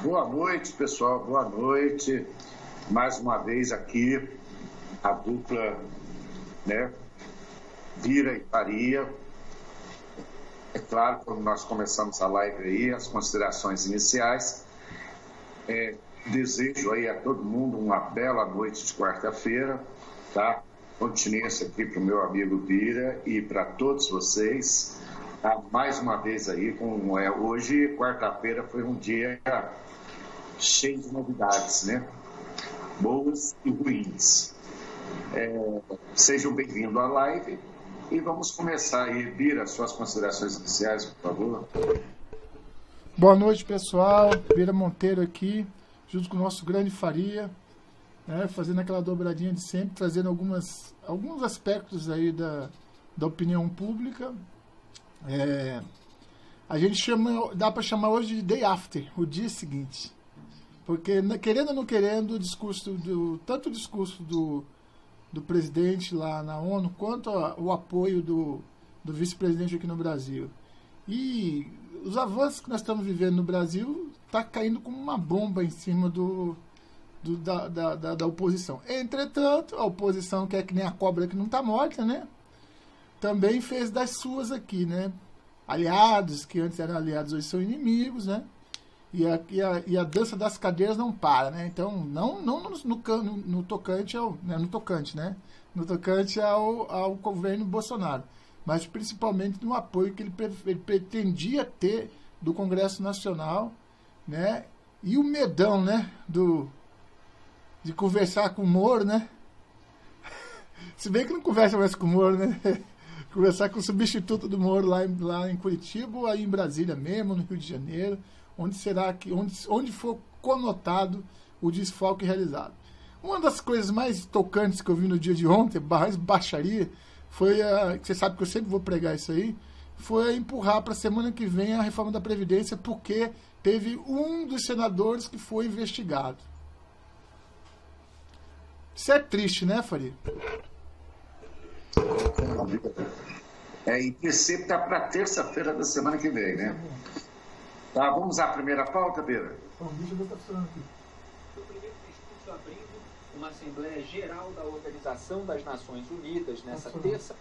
Boa noite, pessoal, boa noite. Mais uma vez aqui, a dupla, né, Bira e Faria. É claro, quando nós começamos a live aí, as considerações iniciais. Desejo aí a todo mundo uma bela noite de quarta-feira, tá? Continência aqui para o meu amigo Bira e para todos vocês. Tá? Mais uma vez aí, como é hoje, quarta-feira foi um dia cheio de novidades, né? Boas e ruins. Sejam bem-vindos à live e vamos começar aí. Bira, suas considerações iniciais, por favor. Boa noite, pessoal. Bira Monteiro aqui, junto com o nosso grande Faria, né, fazendo aquela dobradinha de sempre, trazendo alguns aspectos aí da opinião pública. A gente dá para chamar hoje de day after, o dia seguinte. Porque, querendo ou não querendo, tanto o discurso do presidente lá na ONU, quanto o apoio do vice-presidente aqui no Brasil. E os avanços que nós estamos vivendo no Brasil está caindo como uma bomba em cima da oposição. Entretanto, a oposição, que é que nem a cobra que não está morta, né? Também fez das suas aqui, né? Aliados, que antes eram aliados, hoje são inimigos, né? E a dança das cadeiras não para, né? Então, não no tocante ao governo Bolsonaro, mas principalmente no apoio que ele pretendia ter do Congresso Nacional, né? E o medão, né? De conversar com o Moro, né? Se bem que não conversa mais com o Moro, né? Conversar com o substituto do Moro lá em Curitiba, ou aí em Brasília mesmo, no Rio de Janeiro, onde for conotado o desfalque realizado. Uma das coisas mais tocantes que eu vi no dia de ontem, baixaria, foi você sabe que eu sempre vou pregar isso aí, foi empurrar para a semana que vem a reforma da Previdência, porque teve um dos senadores que foi investigado. Isso é triste, né, Faria? E PC está para terça-feira da semana que vem, né? Tá, vamos à primeira pauta, Bira? Deixa eu ver o que está funcionando aqui. No primeiro discurso abrindo uma Assembleia Geral da Organização das Nações Unidas nessa terça.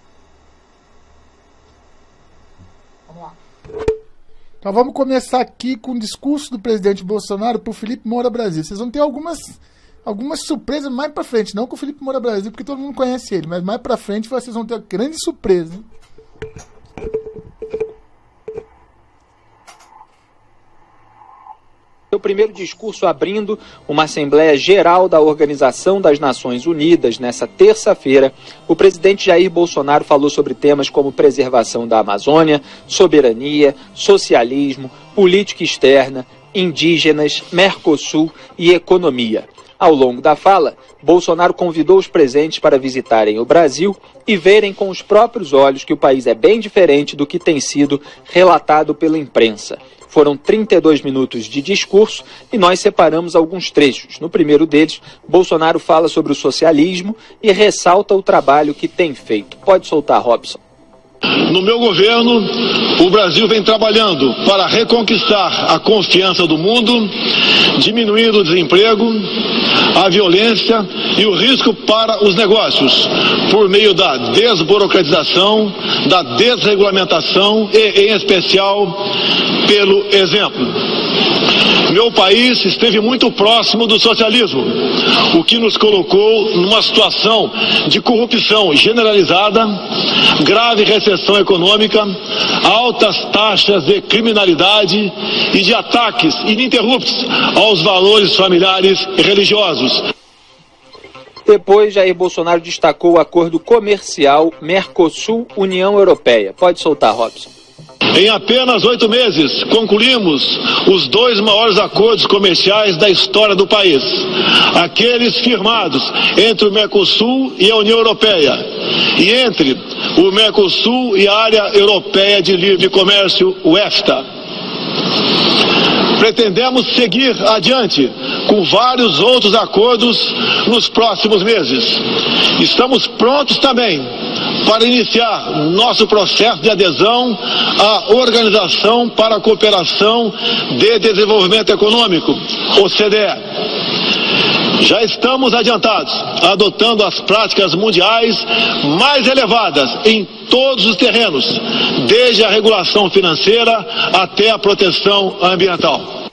Vamos lá. Então vamos começar aqui com o discurso do presidente Bolsonaro para o Felipe Moura Brasil. Vocês vão ter algumas surpresas mais para frente, não com o Felipe Moura Brasil, porque todo mundo conhece ele, mas mais para frente vocês vão ter uma grande surpresa, hein? Seu primeiro discurso abrindo uma Assembleia Geral da Organização das Nações Unidas nessa terça-feira, o presidente Jair Bolsonaro falou sobre temas como preservação da Amazônia, soberania, socialismo, política externa, indígenas, Mercosul e economia. Ao longo da fala, Bolsonaro convidou os presentes para visitarem o Brasil e verem com os próprios olhos que o país é bem diferente do que tem sido relatado pela imprensa. Foram 32 minutos de discurso e nós separamos alguns trechos. No primeiro deles, Bolsonaro fala sobre o socialismo e ressalta o trabalho que tem feito. Pode soltar, Robson. No meu governo, o Brasil vem trabalhando para reconquistar a confiança do mundo, diminuindo o desemprego, a violência e o risco para os negócios, por meio da desburocratização, da desregulamentação e, em especial, pelo exemplo. Meu país esteve muito próximo do socialismo, o que nos colocou numa situação de corrupção generalizada, grave recessão econômica, altas taxas de criminalidade e de ataques ininterruptos aos valores familiares e religiosos. Depois, Jair Bolsonaro destacou o acordo comercial Mercosul-União Europeia. Pode soltar, Robson. Em apenas 8 meses, concluímos os 2 maiores acordos comerciais da história do país. Aqueles firmados entre o Mercosul e a União Europeia, e entre o Mercosul e a Área Europeia de Livre Comércio, o EFTA. Pretendemos seguir adiante com vários outros acordos nos próximos meses. Estamos prontos também para iniciar nosso processo de adesão à Organização para a Cooperação de Desenvolvimento Econômico, OCDE. Já estamos adiantados, adotando as práticas mundiais mais elevadas em todos os terrenos, desde a regulação financeira até a proteção ambiental.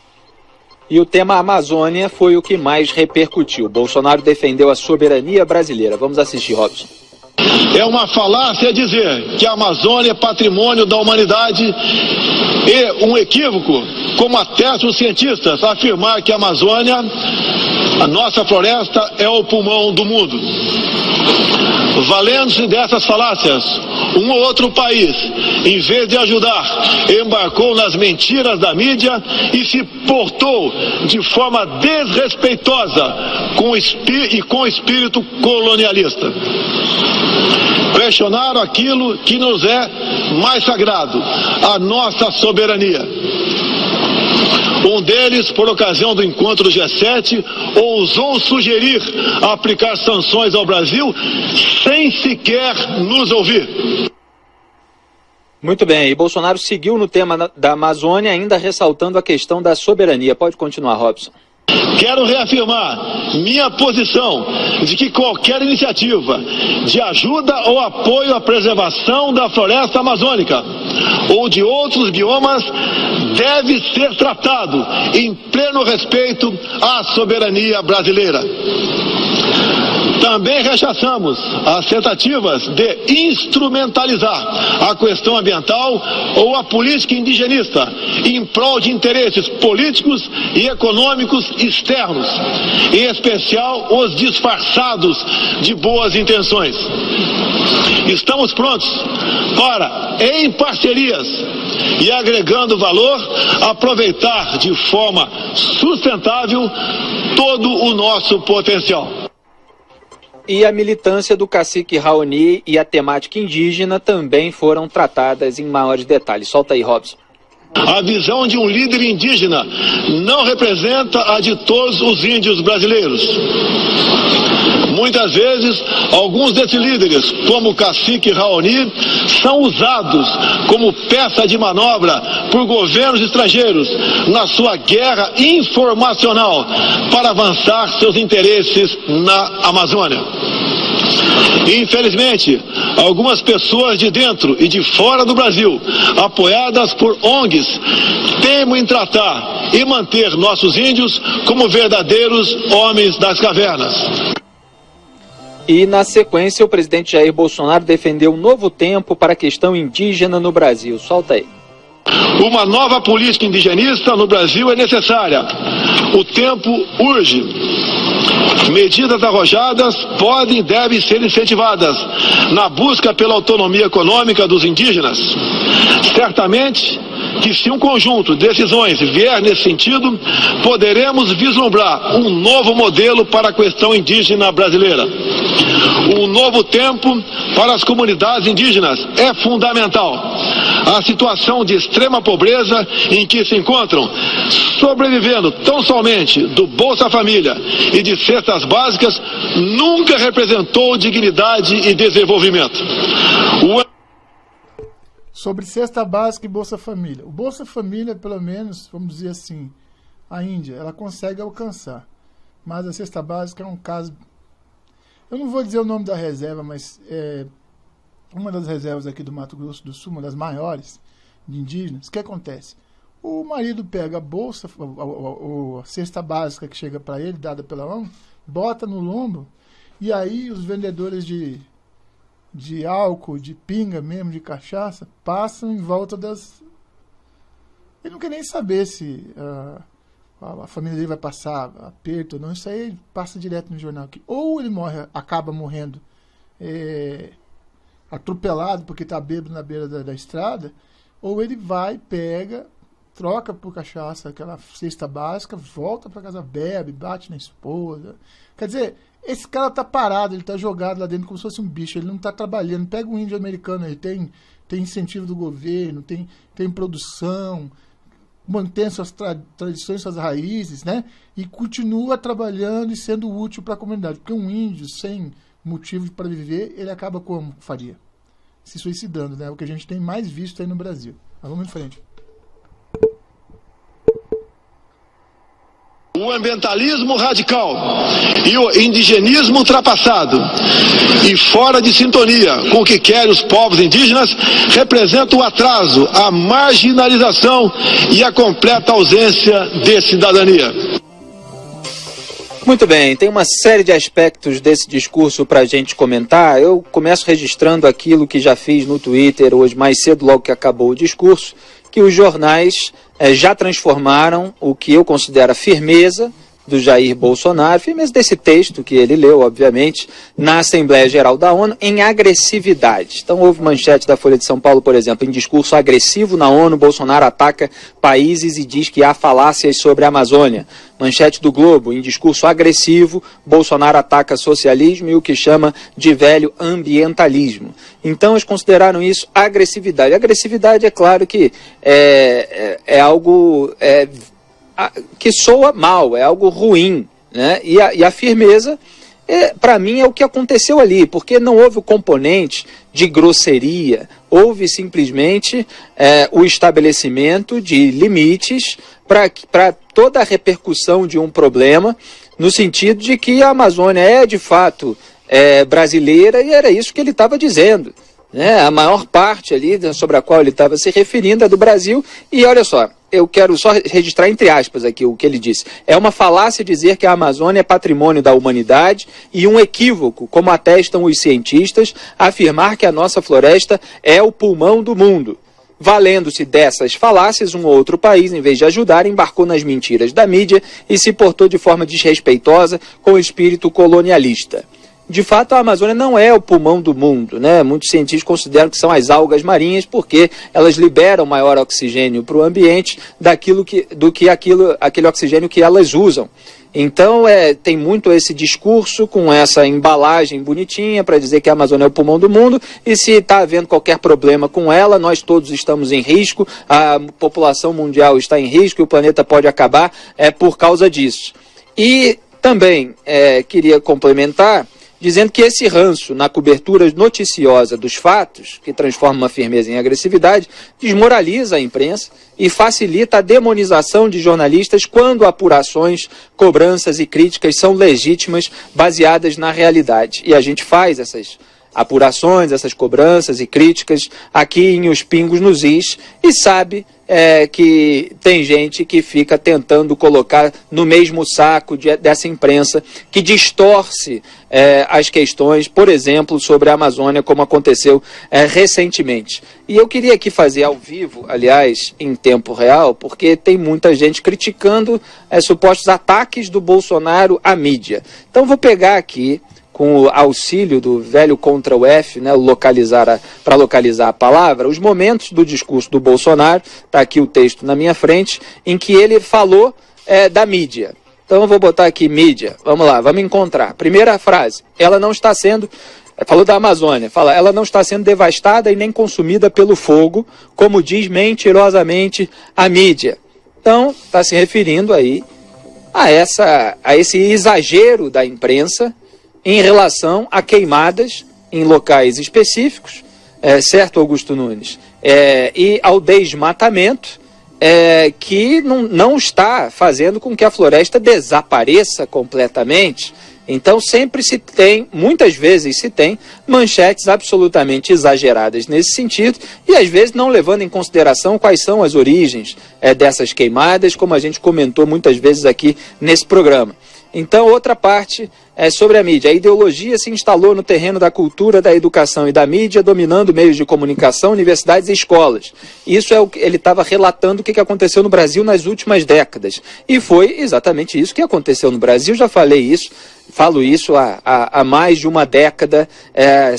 E o tema Amazônia foi o que mais repercutiu. Bolsonaro defendeu a soberania brasileira. Vamos assistir, Robson. É uma falácia dizer que a Amazônia é patrimônio da humanidade e um equívoco, como atestam os cientistas, afirmar que a Amazônia, a nossa floresta, é o pulmão do mundo. Valendo-se dessas falácias, um ou outro país, em vez de ajudar, embarcou nas mentiras da mídia e se portou de forma desrespeitosa com espírito colonialista. Questionaram aquilo que nos é mais sagrado, a nossa soberania. Um deles, por ocasião do encontro do G7, ousou sugerir aplicar sanções ao Brasil sem sequer nos ouvir. Muito bem, e Bolsonaro seguiu no tema da Amazônia, ainda ressaltando a questão da soberania. Pode continuar, Robson. Quero reafirmar minha posição de que qualquer iniciativa de ajuda ou apoio à preservação da floresta amazônica ou de outros biomas deve ser tratado em pleno respeito à soberania brasileira. Também rechaçamos as tentativas de instrumentalizar a questão ambiental ou a política indigenista em prol de interesses políticos e econômicos externos, em especial os disfarçados de boas intenções. Estamos prontos para, em parcerias e agregando valor, aproveitar de forma sustentável todo o nosso potencial. E a militância do cacique Raoni e a temática indígena também foram tratadas em maiores detalhes. Solta aí, Robson. A visão de um líder indígena não representa a de todos os índios brasileiros. Muitas vezes, alguns desses líderes, como o cacique Raoni, são usados como peça de manobra por governos estrangeiros na sua guerra informacional para avançar seus interesses na Amazônia. Infelizmente, algumas pessoas de dentro e de fora do Brasil, apoiadas por ONGs, temem tratar e manter nossos índios como verdadeiros homens das cavernas. E, na sequência, o presidente Jair Bolsonaro defendeu um novo tempo para a questão indígena no Brasil. Solta aí. Uma nova política indigenista no Brasil é necessária. O tempo urge. Medidas arrojadas podem e devem ser incentivadas na busca pela autonomia econômica dos indígenas. Certamente que, se um conjunto de decisões vier nesse sentido, poderemos vislumbrar um novo modelo para a questão indígena brasileira. Um novo tempo para as comunidades indígenas é fundamental. A situação de extrema pobreza em que se encontram, sobrevivendo tão somente do Bolsa Família e de cestas básicas, nunca representou dignidade e desenvolvimento. Sobre cesta básica e Bolsa Família. O Bolsa Família, pelo menos, vamos dizer assim, a Índia, ela consegue alcançar. Mas a cesta básica é um caso... Eu não vou dizer o nome da reserva, mas é uma das reservas aqui do Mato Grosso do Sul, uma das maiores de indígenas. O que acontece? O marido pega a bolsa, a cesta básica que chega para ele, dada pela ONU, bota no lombo, e aí os vendedores de álcool, de pinga mesmo, de cachaça, passam em volta das... Ele não quer nem saber se a família dele vai passar aperto ou não. Isso aí passa direto no jornal aqui. Ou ele acaba morrendo atropelado porque está bêbado na beira da estrada, ou ele vai, pega, troca por cachaça aquela cesta básica, volta para casa, bebe, bate na esposa. Quer dizer, esse cara tá parado, ele tá jogado lá dentro como se fosse um bicho, ele não tá trabalhando. Pega um índio americano aí, tem incentivo do governo, tem produção, mantém suas tradições, suas raízes, né? E continua trabalhando e sendo útil para a comunidade. Porque um índio sem motivo para viver, ele acaba como faria? se suicidando, né? O que a gente tem mais visto aí no Brasil. Mas vamos em frente. O ambientalismo radical e o indigenismo ultrapassado e fora de sintonia com o que querem os povos indígenas representam o atraso, a marginalização e a completa ausência de cidadania. Muito bem, tem uma série de aspectos desse discurso para a gente comentar. Eu começo registrando aquilo que já fiz no Twitter hoje mais cedo, logo que acabou o discurso, que os jornais já transformaram o que eu considero a firmeza do Jair Bolsonaro, firmeza desse texto que ele leu, obviamente, na Assembleia Geral da ONU, em agressividade. Então houve manchete da Folha de São Paulo, por exemplo, em discurso agressivo na ONU, Bolsonaro ataca países e diz que há falácias sobre a Amazônia. Manchete do Globo, em discurso agressivo, Bolsonaro ataca socialismo e o que chama de velho ambientalismo. Então eles consideraram isso agressividade. Agressividade, é claro que é algo que soa mal, é algo ruim, né? E a firmeza, para mim, é o que aconteceu ali, porque não houve o componente de grosseria, houve simplesmente o estabelecimento de limites para toda a repercussão de um problema, no sentido de que a Amazônia é, de fato, brasileira, e era isso que ele estava dizendo, né? A maior parte ali sobre a qual ele estava se referindo é do Brasil, e olha só, eu quero só registrar entre aspas aqui o que ele disse. É uma falácia dizer que a Amazônia é patrimônio da humanidade e um equívoco, como atestam os cientistas, afirmar que a nossa floresta é o pulmão do mundo. Valendo-se dessas falácias, um ou outro país, em vez de ajudar, embarcou nas mentiras da mídia e se portou de forma desrespeitosa com o espírito colonialista. De fato, a Amazônia não é o pulmão do mundo, né? Muitos cientistas consideram que são as algas marinhas porque elas liberam maior oxigênio para o ambiente do que aquele oxigênio que elas usam. Então, tem muito esse discurso com essa embalagem bonitinha para dizer que a Amazônia é o pulmão do mundo e se está havendo qualquer problema com ela, nós todos estamos em risco, a população mundial está em risco e o planeta pode acabar por causa disso. E também queria complementar dizendo que esse ranço na cobertura noticiosa dos fatos, que transforma uma firmeza em agressividade, desmoraliza a imprensa e facilita a demonização de jornalistas quando apurações, cobranças e críticas são legítimas, baseadas na realidade. E a gente faz essas apurações, essas cobranças e críticas aqui em Os Pingos nos Is e sabe que tem gente que fica tentando colocar no mesmo saco dessa imprensa que distorce as questões, por exemplo, sobre a Amazônia, como aconteceu recentemente. E eu queria aqui fazer ao vivo, aliás, em tempo real, porque tem muita gente criticando supostos ataques do Bolsonaro à mídia. Então vou pegar aqui, com o auxílio do velho Ctrl+F, né, para localizar a palavra, os momentos do discurso do Bolsonaro, está aqui o texto na minha frente, em que ele falou da mídia. Então eu vou botar aqui mídia, vamos lá, vamos encontrar. Primeira frase, ela não está sendo, falou da Amazônia, ela não está sendo devastada e nem consumida pelo fogo, como diz mentirosamente a mídia. Então, está se referindo aí a esse exagero da imprensa em relação a queimadas em locais específicos, certo, Augusto Nunes? E ao desmatamento, que não está fazendo com que a floresta desapareça completamente. Então sempre muitas vezes se tem manchetes absolutamente exageradas nesse sentido e às vezes não levando em consideração quais são as origens dessas queimadas, como a gente comentou muitas vezes aqui nesse programa. Então, outra parte é sobre a mídia. A ideologia se instalou no terreno da cultura, da educação e da mídia, dominando meios de comunicação, universidades e escolas. Isso é o que ele estava relatando o que aconteceu no Brasil nas últimas décadas. E foi exatamente isso que aconteceu no Brasil. Já falei isso, falo isso há mais de uma década,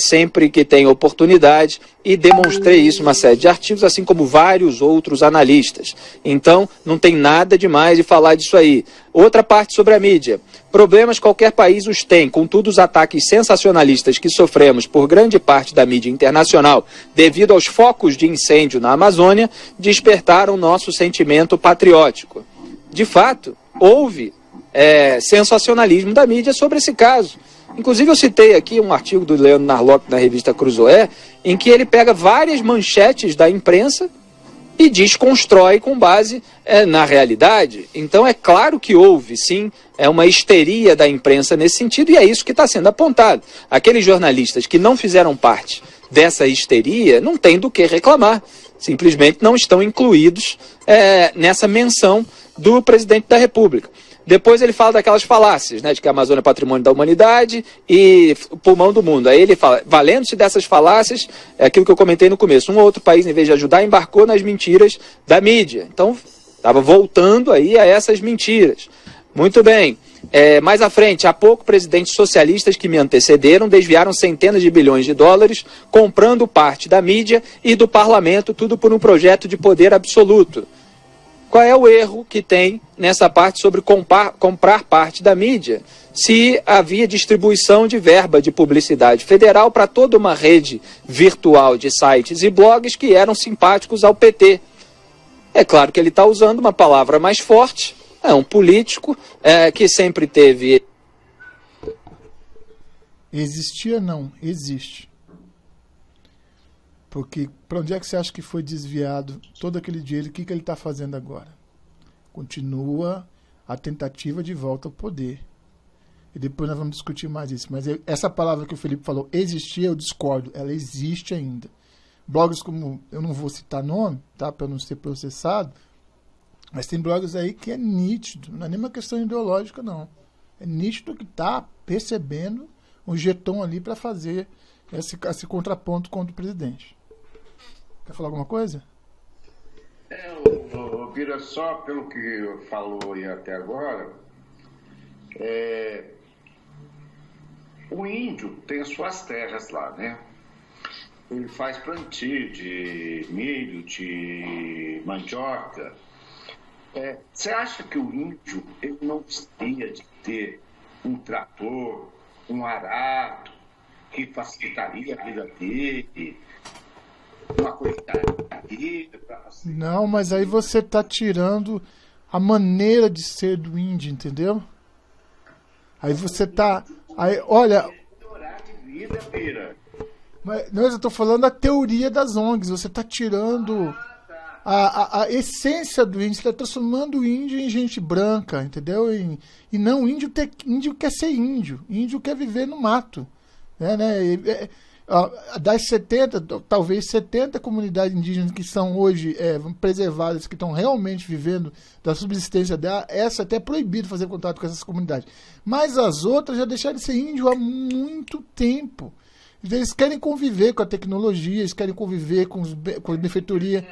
sempre que tenho oportunidade, e demonstrei isso numa série de artigos, assim como vários outros analistas. Então, não tem nada demais de falar disso aí. Outra parte sobre a mídia. Problemas qualquer país os tem, contudo os ataques sensacionalistas que sofremos por grande parte da mídia internacional devido aos focos de incêndio na Amazônia despertaram nosso sentimento patriótico. De fato, houve sensacionalismo da mídia sobre esse caso. Inclusive eu citei aqui um artigo do Leandro Narlock na revista Cruzoé, em que ele pega várias manchetes da imprensa e desconstrói com base na realidade. Então é claro que houve, sim, uma histeria da imprensa nesse sentido, e é isso que está sendo apontado. Aqueles jornalistas que não fizeram parte dessa histeria não têm do que reclamar, simplesmente não estão incluídos nessa menção do presidente da República. Depois ele fala daquelas falácias, né, de que a Amazônia é patrimônio da humanidade e o pulmão do mundo. Aí ele fala, valendo-se dessas falácias, é aquilo que eu comentei no começo, um ou outro país, em vez de ajudar, embarcou nas mentiras da mídia. Então, estava voltando aí a essas mentiras. Muito bem. Mais à frente, há pouco, presidentes socialistas que me antecederam desviaram centenas de bilhões de dólares, comprando parte da mídia e do parlamento, tudo por um projeto de poder absoluto. Qual é o erro que tem nessa parte sobre comprar parte da mídia? Se havia distribuição de verba de publicidade federal para toda uma rede virtual de sites e blogs que eram simpáticos ao PT. É claro que ele está usando uma palavra mais forte, é um político que sempre teve... Existia não, existe. Porque para onde é que você acha que foi desviado todo aquele dinheiro? O que ele está fazendo agora? Continua a tentativa de volta ao poder. E depois nós vamos discutir mais isso. Mas essa palavra que o Felipe falou, existia, eu discordo. Ela existe ainda. Blogs como, eu não vou citar nome, tá, para não ser processado, mas tem blogs aí que é nítido. Não é nem uma questão ideológica, não. É nítido que está percebendo um jeton ali para fazer esse contraponto contra o presidente. Quer falar alguma coisa? Bira, só pelo que falou aí até agora, o índio tem as suas terras lá, né? Ele faz plantio de milho, de mandioca. Você acha que o índio ele não gostaria de ter um trator, um arado, que facilitaria a vida dele? Uma coisa da vida para você. Não, mas aí você está tirando a maneira de ser do índio, entendeu? Aí você está... Olha... De vida, Pira. Mas eu estou falando da teoria das ONGs. Você está tirando a essência do índio. Você está transformando o índio em gente branca, entendeu? E não, índio quer ser índio. Índio quer viver no mato. Das 70, talvez 70 comunidades indígenas que são hoje preservadas, que estão realmente vivendo da subsistência dela, essa até é proibido fazer contato com essas comunidades. Mas as outras já deixaram de ser índio há muito tempo. Eles querem conviver com a tecnologia, eles querem conviver com a benfeitoria.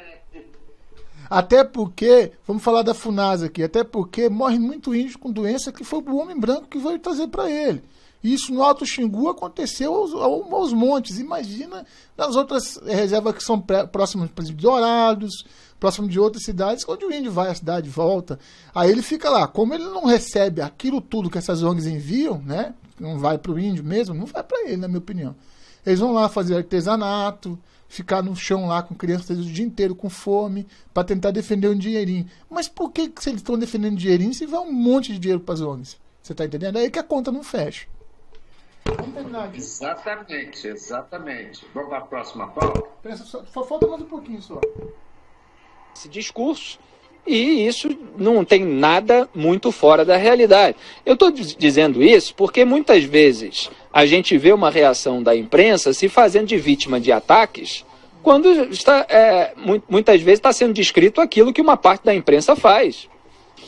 Até porque, vamos falar da FUNASA aqui, até porque morre muito índio com doença que foi o homem branco que veio trazer para ele. Isso no Alto Xingu aconteceu aos montes. Imagina nas outras reservas que são próximas, por exemplo, de Dourados, próximo de outras cidades, onde o índio vai à cidade e volta. Aí ele fica lá. Como ele não recebe aquilo tudo que essas ONGs enviam, né? Não vai para o índio mesmo, não vai para ele, na minha opinião. Eles vão lá fazer artesanato, ficar no chão lá com crianças o dia inteiro com fome, para tentar defender um dinheirinho. Mas por que se eles estão defendendo dinheirinho se vai um monte de dinheiro para as ONGs? Você está entendendo? É aí que a conta não fecha. Vamos terminar aqui. Exatamente. Vamos para a próxima pauta? Só falta mais um pouquinho só. Esse discurso, e isso não tem nada muito fora da realidade. Eu estou dizendo isso porque muitas vezes a gente vê uma reação da imprensa se fazendo de vítima de ataques, quando muitas vezes está sendo descrito aquilo que uma parte da imprensa faz.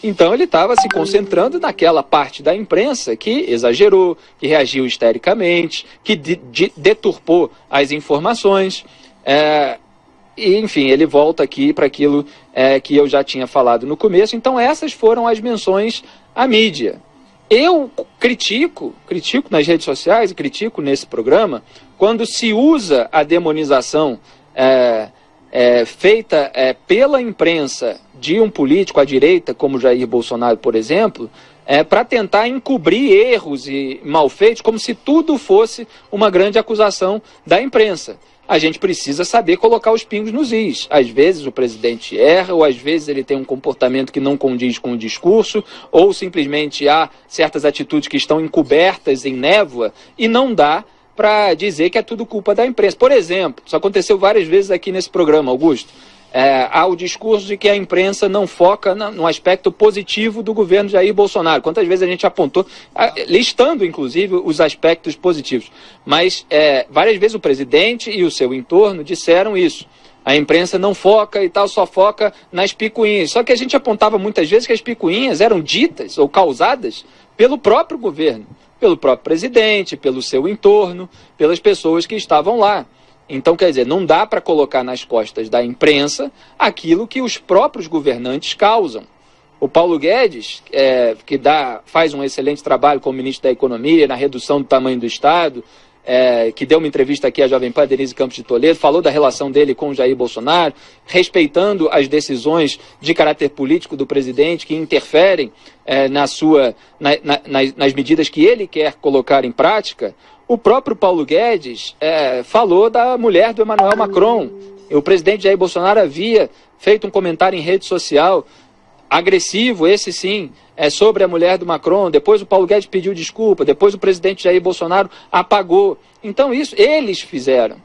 Então ele estava se concentrando naquela parte da imprensa que exagerou, que reagiu histericamente, que deturpou as informações. E, enfim, ele volta aqui para aquilo que eu já tinha falado no começo. Então essas foram as menções à mídia. Eu critico nas redes sociais e critico nesse programa quando se usa a demonização feita pela imprensa de um político à direita, como Jair Bolsonaro, por exemplo, para tentar encobrir erros e malfeitos, como se tudo fosse uma grande acusação da imprensa. A gente precisa saber colocar os pingos nos is. Às vezes o presidente erra, ou às vezes ele tem um comportamento que não condiz com o discurso, ou simplesmente há certas atitudes que estão encobertas em névoa, e não dá para dizer que é tudo culpa da imprensa. Por exemplo, isso aconteceu várias vezes aqui nesse programa, Augusto, há o discurso de que a imprensa não foca no aspecto positivo do governo Jair Bolsonaro. Quantas vezes a gente apontou, listando inclusive os aspectos positivos. Mas várias vezes o presidente e o seu entorno disseram isso. A imprensa não foca e tal, só foca nas picuinhas. Só que a gente apontava muitas vezes que as picuinhas eram ditas ou causadas pelo próprio governo, pelo próprio presidente, pelo seu entorno, pelas pessoas que estavam lá. Então, quer dizer, não dá para colocar nas costas da imprensa aquilo que os próprios governantes causam. O Paulo Guedes, que faz um excelente trabalho como ministro da Economia, na redução do tamanho do Estado, que deu uma entrevista aqui à Jovem Pan, Denise Campos de Toledo, falou da relação dele com o Jair Bolsonaro, respeitando as decisões de caráter político do presidente que interferem nas medidas que ele quer colocar em prática. O próprio Paulo Guedes falou da mulher do Emmanuel Macron. O presidente Jair Bolsonaro havia feito um comentário em rede social agressivo, esse sim, sobre a mulher do Macron. Depois o Paulo Guedes pediu desculpa, depois o presidente Jair Bolsonaro apagou. Então isso eles fizeram.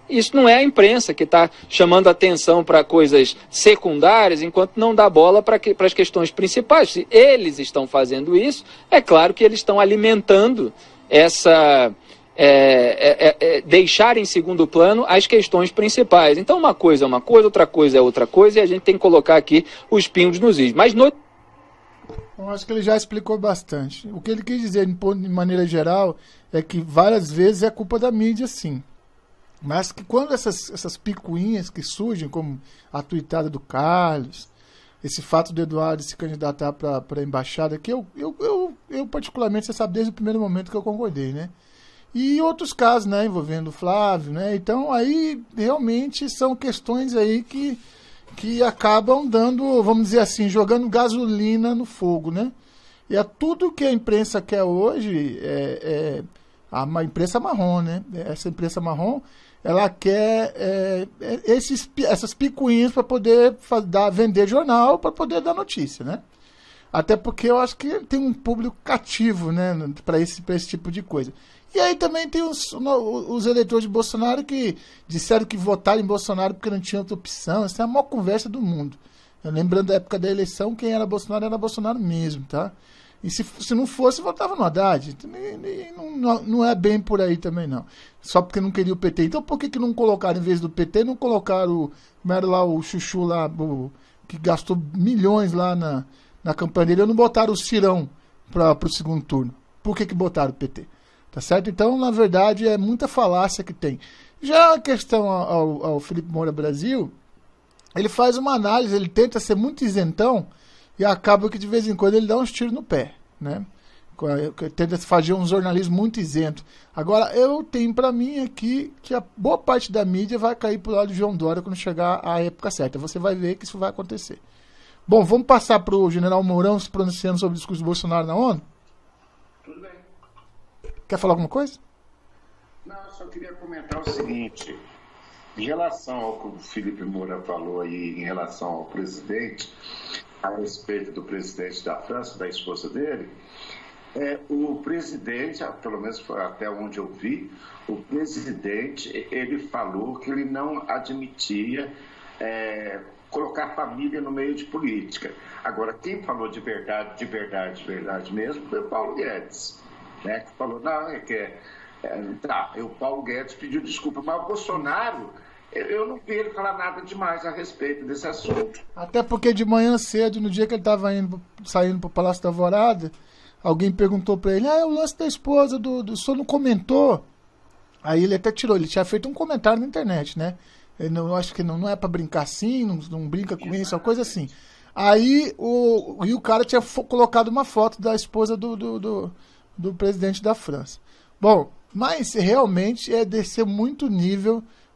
Isso não é a imprensa que está chamando atenção para coisas secundárias, enquanto não dá bola para as questões principais. Se eles estão fazendo isso, é claro que eles estão alimentando deixar em segundo plano as questões principais. Então uma coisa é uma coisa, outra coisa é outra coisa, e a gente tem que colocar aqui os pingos nos is. Mas eu acho que ele já explicou bastante. O que ele quis dizer, de maneira geral, é que várias vezes é culpa da mídia, sim. Mas que quando essas picuinhas que surgem, como a tuitada do Carlos, esse fato do Eduardo se candidatar para a embaixada, que eu particularmente, você sabe, desde o primeiro momento que eu concordei, né? E outros casos, né, envolvendo o Flávio, né? Então, aí, realmente, são questões aí que acabam dando, vamos dizer assim, jogando gasolina no fogo, né? E é tudo que a imprensa quer hoje, a imprensa marrom, né? Essa imprensa marrom, ela quer essas picuinhas para poder vender jornal, para poder dar notícia, né? Até porque eu acho que tem um público cativo, né, para esse tipo de coisa. E aí também tem os eleitores de Bolsonaro que disseram que votaram em Bolsonaro porque não tinha outra opção. Essa é a maior conversa do mundo. Lembrando da época da eleição, quem era Bolsonaro mesmo, tá? E se não fosse, votava no Haddad. Não é bem por aí também, não. Só porque não queria o PT. Então por que não colocaram, em vez do PT, não colocaram como era lá o Chuchu lá, que gastou milhões lá na campanha dele, ou não botaram o Cirão para o segundo turno? Por que botaram o PT? Tá certo? Então, na verdade, é muita falácia que tem. Já a questão ao Felipe Moura Brasil, ele faz uma análise, ele tenta ser muito isentão e acaba que de vez em quando ele dá uns tiros no pé, né? Tenta fazer um jornalismo muito isento. Agora, eu tenho para mim aqui que a boa parte da mídia vai cair pro lado de João Dória quando chegar a época certa. Você vai ver que isso vai acontecer. Bom, vamos passar para o general Mourão se pronunciando sobre o discurso do Bolsonaro na ONU? Tudo bem. Quer falar alguma coisa? Não, eu só queria comentar o seguinte. Em relação ao que o Felipe Moura falou aí, em relação ao presidente, a respeito do presidente da França, da esposa dele, o presidente, pelo menos até onde eu vi, o presidente, ele falou que ele não admitia colocar família no meio de política. Agora, quem falou de verdade mesmo foi o Paulo Guedes, né? Que falou, não, o Paulo Guedes pediu desculpa, mas o Bolsonaro, eu não vi ele falar nada demais a respeito desse assunto. Até porque de manhã cedo, no dia que ele estava saindo para o Palácio da Alvorada, alguém perguntou para ele, o lance da esposa o senhor não comentou? Aí ele até tirou, ele tinha feito um comentário na internet, né? Eu acho que não é para brincar assim, não brinca com isso, uma coisa assim. Aí o cara tinha colocado uma foto da esposa do presidente da França. Bom, mas realmente é descer muito o nível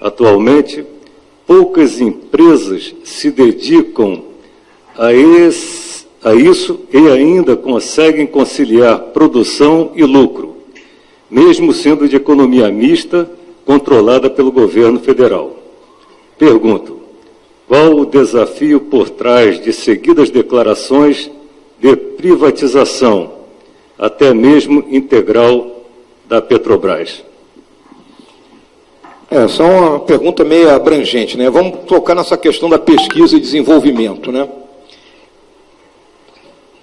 Atualmente, poucas empresas se dedicam a isso e ainda conseguem conciliar produção e lucro, mesmo sendo de economia mista, controlada pelo governo federal. Pergunto, qual o desafio por trás de seguidas declarações de privatização, até mesmo integral, da Petrobras? Essa é uma pergunta meio abrangente, né? Vamos tocar nessa questão da pesquisa e desenvolvimento, né?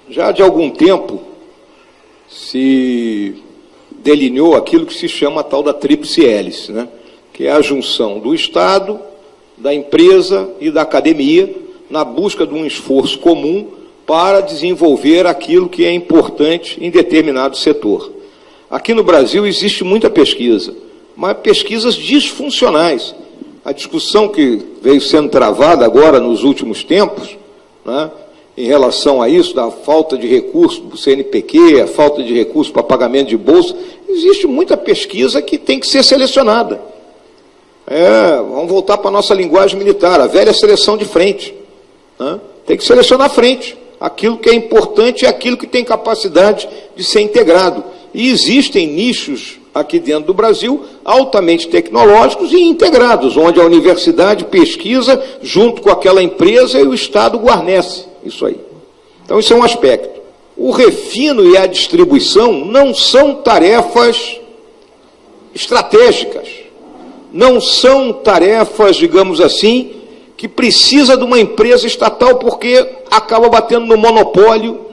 Já de algum tempo se delineou aquilo que se chama a tal da tríplice hélice, né? Que é a junção do Estado, da empresa e da academia na busca de um esforço comum para desenvolver aquilo que é importante em determinado setor. Aqui no Brasil existe muita pesquisa, mas pesquisas disfuncionais. A discussão que veio sendo travada agora nos últimos tempos, né, em relação a isso, da falta de recursos para o CNPq, a falta de recursos para pagamento de bolsa, existe muita pesquisa que tem que ser selecionada. Vamos voltar para a nossa linguagem militar, a velha seleção de frente, né? Tem que selecionar a frente, aquilo que é importante é aquilo que tem capacidade de ser integrado. E existem nichos aqui dentro do Brasil altamente tecnológicos e integrados, onde a universidade pesquisa junto com aquela empresa e o Estado guarnece isso aí. Então, isso é um aspecto. O refino e a distribuição não são tarefas estratégicas, não são tarefas, digamos assim, que precisa de uma empresa estatal, porque acaba batendo no monopólio,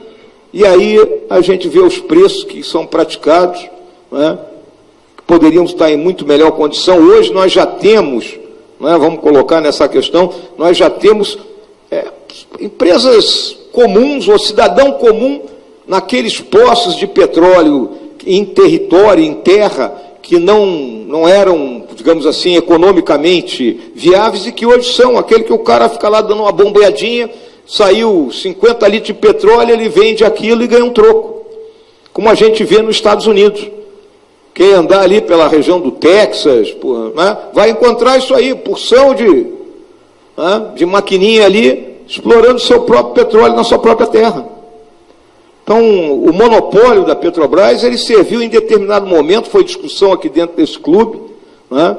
e aí a gente vê os preços que são praticados, né, que poderiam estar em muito melhor condição. Hoje nós já temos, né, vamos colocar nessa questão, nós já temos empresas comuns, ou cidadão comum, naqueles poços de petróleo em território, em terra, que não eram, digamos assim, economicamente viáveis, e que hoje são, aquele que o cara fica lá dando uma bombeadinha, saiu 50 litros de petróleo, ele vende aquilo e ganha um troco, como a gente vê nos Estados Unidos. Quem andar ali pela região do Texas, né, vai encontrar isso aí, porção de maquininha ali, explorando seu próprio petróleo na sua própria terra. Então, o monopólio da Petrobras, ele serviu em determinado momento, foi discussão aqui dentro desse clube, né?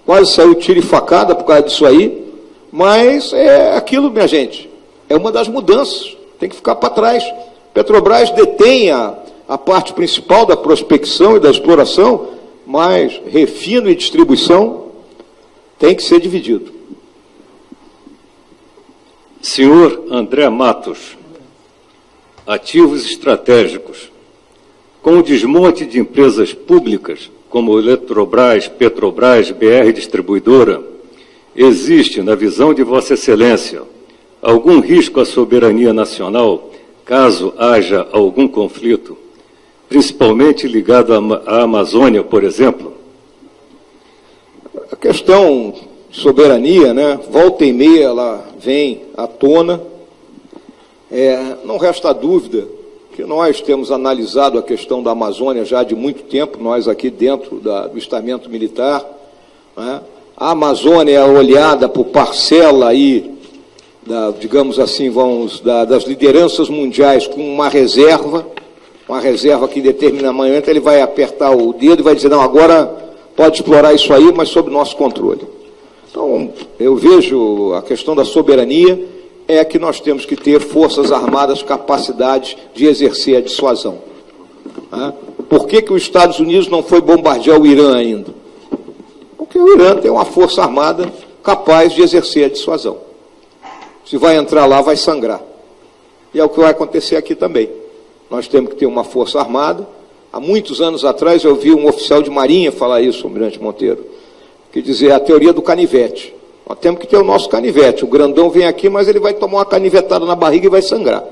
Quase saiu tiro e facada por causa disso aí, mas é aquilo, minha gente, é uma das mudanças, tem que ficar para trás. Petrobras detém a parte principal da prospecção e da exploração, mas refino e distribuição tem que ser dividido. Senhor André Matos, ativos estratégicos. Com o desmonte de empresas públicas, como Eletrobras, Petrobras, BR Distribuidora, existe, na visão de Vossa Excelência, algum risco à soberania nacional, caso haja algum conflito, principalmente ligado à Amazônia, por exemplo? A questão de soberania, né, volta e meia ela vem à tona. Não resta dúvida que nós temos analisado a questão da Amazônia já de muito tempo, nós aqui dentro do estamento militar, né? A Amazônia é olhada por parcela aí, digamos assim, das lideranças mundiais com uma reserva que em determinado momento ele vai apertar o dedo e vai dizer, não, agora pode explorar isso aí, mas sob nosso controle. Então, eu vejo a questão da soberania é que nós temos que ter forças armadas, capacidade de exercer a dissuasão. Por que os Estados Unidos não foi bombardear o Irã ainda? Porque o Irã tem uma força armada capaz de exercer a dissuasão. Se vai entrar lá, vai sangrar. E é o que vai acontecer aqui também. Nós temos que ter uma força armada. Há muitos anos atrás eu vi um oficial de marinha falar isso, Almirante Monteiro, que dizia a teoria do canivete. Nós temos que ter o nosso canivete. O grandão vem aqui, mas ele vai tomar uma canivetada na barriga e vai sangrar.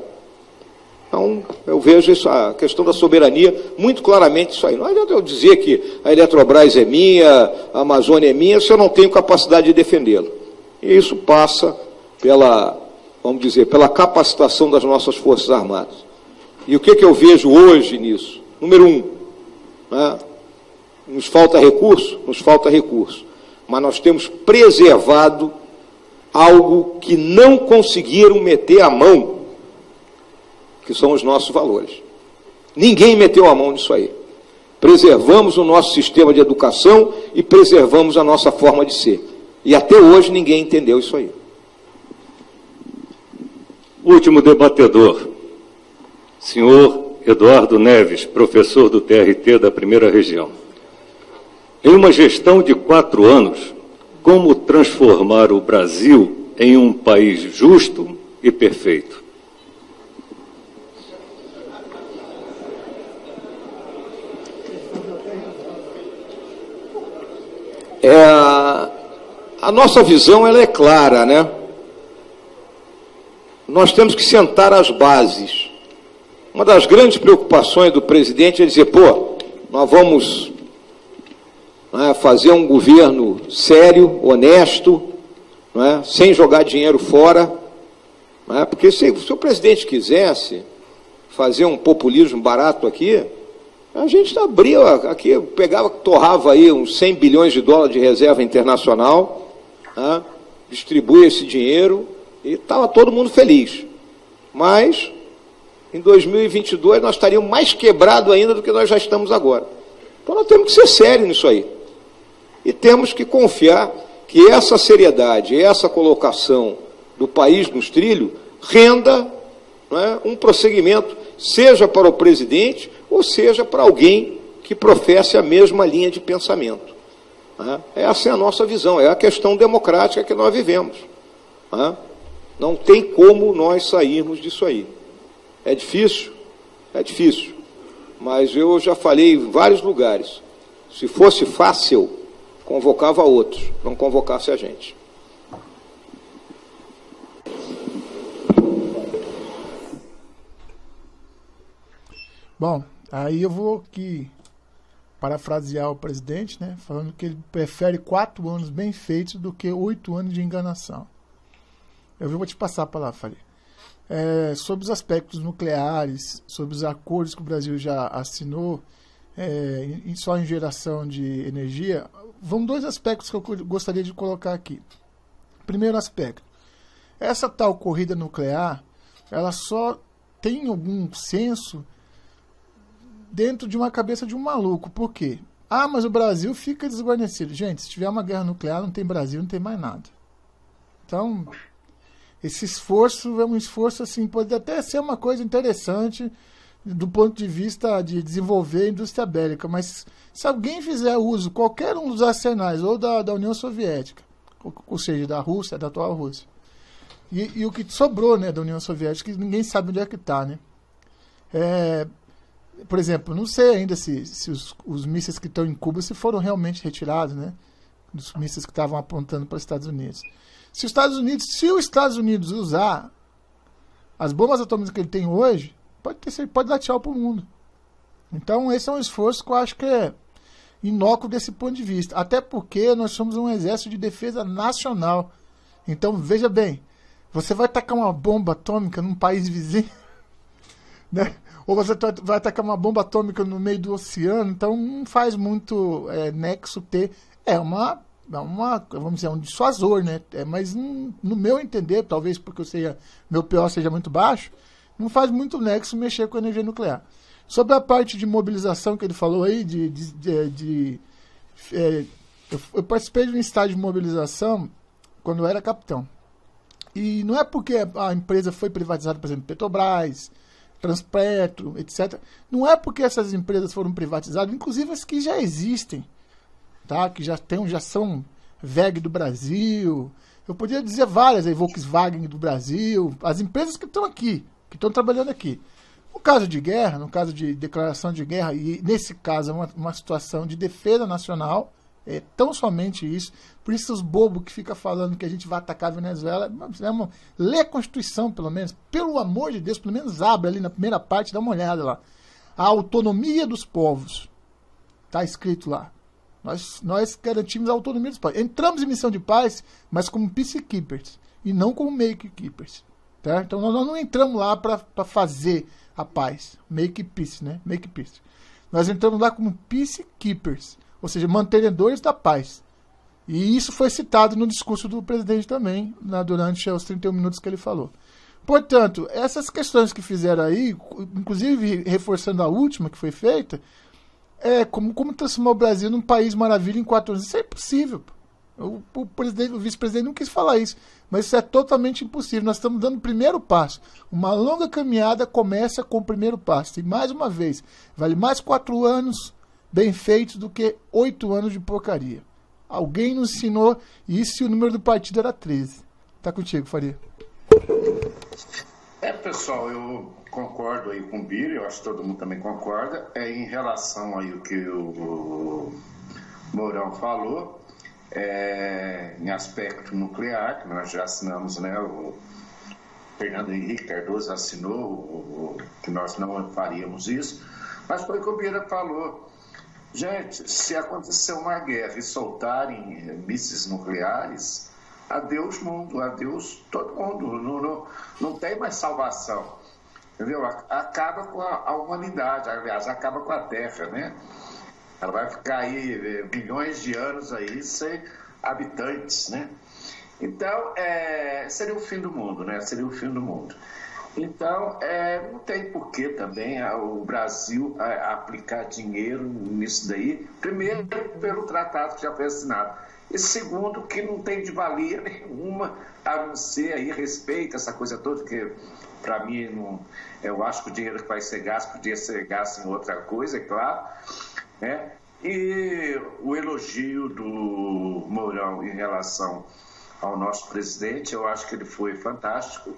Então, eu vejo isso, a questão da soberania, muito claramente isso aí. Não adianta eu dizer que a Eletrobras é minha, a Amazônia é minha, se eu não tenho capacidade de defendê-la. E isso passa pela capacitação das nossas Forças Armadas. E o que eu vejo hoje nisso? Número 1, né? Nos falta recurso? Nos falta recurso. mas nós temos preservado algo que não conseguiram meter a mão, que são os nossos valores. Ninguém meteu a mão nisso aí. Preservamos o nosso sistema de educação e preservamos a nossa forma de ser. E até hoje ninguém entendeu isso aí. Último debatedor, senhor Eduardo Neves, professor do TRT da Primeira Região. Em uma gestão de 4 anos, como transformar o Brasil em um país justo e perfeito? A nossa visão ela é clara, né? Nós temos que sentar as bases. Uma das grandes preocupações do presidente é dizer, nós vamos fazer um governo sério, honesto, sem jogar dinheiro fora, porque se o presidente quisesse fazer um populismo barato aqui, a gente abria aqui, torrava aí uns 100 bilhões de dólares de reserva internacional, distribuía esse dinheiro e estava todo mundo feliz. Mas, em 2022, nós estaríamos mais quebrados ainda do que nós já estamos agora. Então, nós temos que ser sérios nisso aí. E temos que confiar que essa seriedade, essa colocação do país nos trilhos, renda um prosseguimento, seja para o presidente ou seja para alguém que professe a mesma linha de pensamento. Essa é a nossa visão, é a questão democrática que nós vivemos. Não tem como nós sairmos disso aí. É difícil? É difícil. Mas eu já falei em vários lugares. Se fosse fácil, convocava outros, não convocasse a gente. Bom, aí eu vou aqui parafrasear o presidente, falando que ele prefere 4 anos bem feitos do que 8 anos de enganação. Eu vou te passar a palavra, Faria. Sobre os aspectos nucleares, sobre os acordos que o Brasil já assinou, só em geração de energia, vão 2 aspectos que eu gostaria de colocar aqui. Primeiro aspecto, essa tal corrida nuclear, ela só tem algum senso dentro de uma cabeça de um maluco. Por quê? Mas o Brasil fica desguarnecido. Gente, se tiver uma guerra nuclear, não tem Brasil, não tem mais nada. Então, esse esforço é um esforço, assim, pode até ser uma coisa interessante do ponto de vista de desenvolver a indústria bélica, mas se alguém fizer uso, qualquer um dos arsenais, ou da União Soviética, ou seja, da Rússia, da atual Rússia, e o que sobrou, da União Soviética, que ninguém sabe onde é que está, por exemplo, não sei ainda se os mísseis que estão em Cuba se foram realmente retirados, dos mísseis que estavam apontando para os Estados Unidos. Se os Estados Unidos usar as bombas atômicas que ele tem hoje, pode dar tchau para o mundo. Então, esse é um esforço que eu acho que é inócuo desse ponto de vista. Até porque nós somos um exército de defesa nacional. Então, veja bem, você vai tacar uma bomba atômica num país vizinho, ou você vai atacar uma bomba atômica no meio do oceano, então não faz muito nexo ter. Vamos dizer, um dissuasor, mas no meu entender, talvez porque meu PO seja muito baixo, não faz muito nexo mexer com a energia nuclear. Sobre a parte de mobilização que ele falou aí, eu participei de um estágio de mobilização quando eu era capitão. E não é porque a empresa foi privatizada, por exemplo, Petrobras, Transpetro, etc. Não é porque essas empresas foram privatizadas, inclusive as que já existem, que já são VEG do Brasil, eu poderia dizer várias aí, Volkswagen do Brasil, as empresas que estão aqui, que estão trabalhando aqui. No caso de guerra, no caso de declaração de guerra, e nesse caso é uma situação de defesa nacional, é tão somente isso. Por isso os bobos que ficam falando que a gente vai atacar a Venezuela, lê a Constituição pelo menos, pelo amor de Deus, pelo menos abre ali na primeira parte, dá uma olhada lá. A autonomia dos povos, está escrito lá. Nós garantimos a autonomia dos povos. Entramos em missão de paz, mas como peacekeepers, e não como make-keepers. Tá? Então nós não entramos lá para fazer a paz, make peace, make peace. Nós entramos lá como peacekeepers, ou seja, mantenedores da paz. E isso foi citado no discurso do presidente também, durante os 31 minutos que ele falou. Portanto, essas questões que fizeram aí, inclusive reforçando a última que foi feita, como transformar o Brasil num país maravilha em 4 anos. Isso é impossível. O vice-presidente não quis falar isso, mas isso é totalmente impossível. Nós estamos dando o primeiro passo. Uma longa caminhada começa com o primeiro passo. E mais uma vez, vale mais 4 anos bem feitos do que 8 anos de porcaria. Alguém nos ensinou isso e o número do partido era 13. Tá contigo, Faria. Pessoal, eu concordo aí com o Bira, eu acho que todo mundo também concorda. Em relação aí ao que o Mourão falou, em aspecto nuclear, que nós já assinamos, né? O Fernando Henrique Cardoso assinou que nós não faríamos isso, mas foi o que o Bira falou. Gente, se acontecer uma guerra e soltarem mísseis nucleares, adeus mundo, adeus todo mundo, não tem mais salvação, entendeu? Acaba com a humanidade, aliás, acaba com a Terra, né? Ela vai ficar aí bilhões de anos aí sem habitantes, né? Então, seria o fim do mundo, né? Seria o fim do mundo. Então, não tem porquê também o Brasil aplicar dinheiro nisso daí. Primeiro, pelo tratado que já foi assinado. E segundo, que não tem de valia nenhuma, a não ser aí respeito, essa coisa toda, que para mim, eu acho que o dinheiro que vai ser gasto podia ser gasto em outra coisa, é claro, né? E o elogio do Mourão em relação ao nosso presidente, eu acho que ele foi fantástico,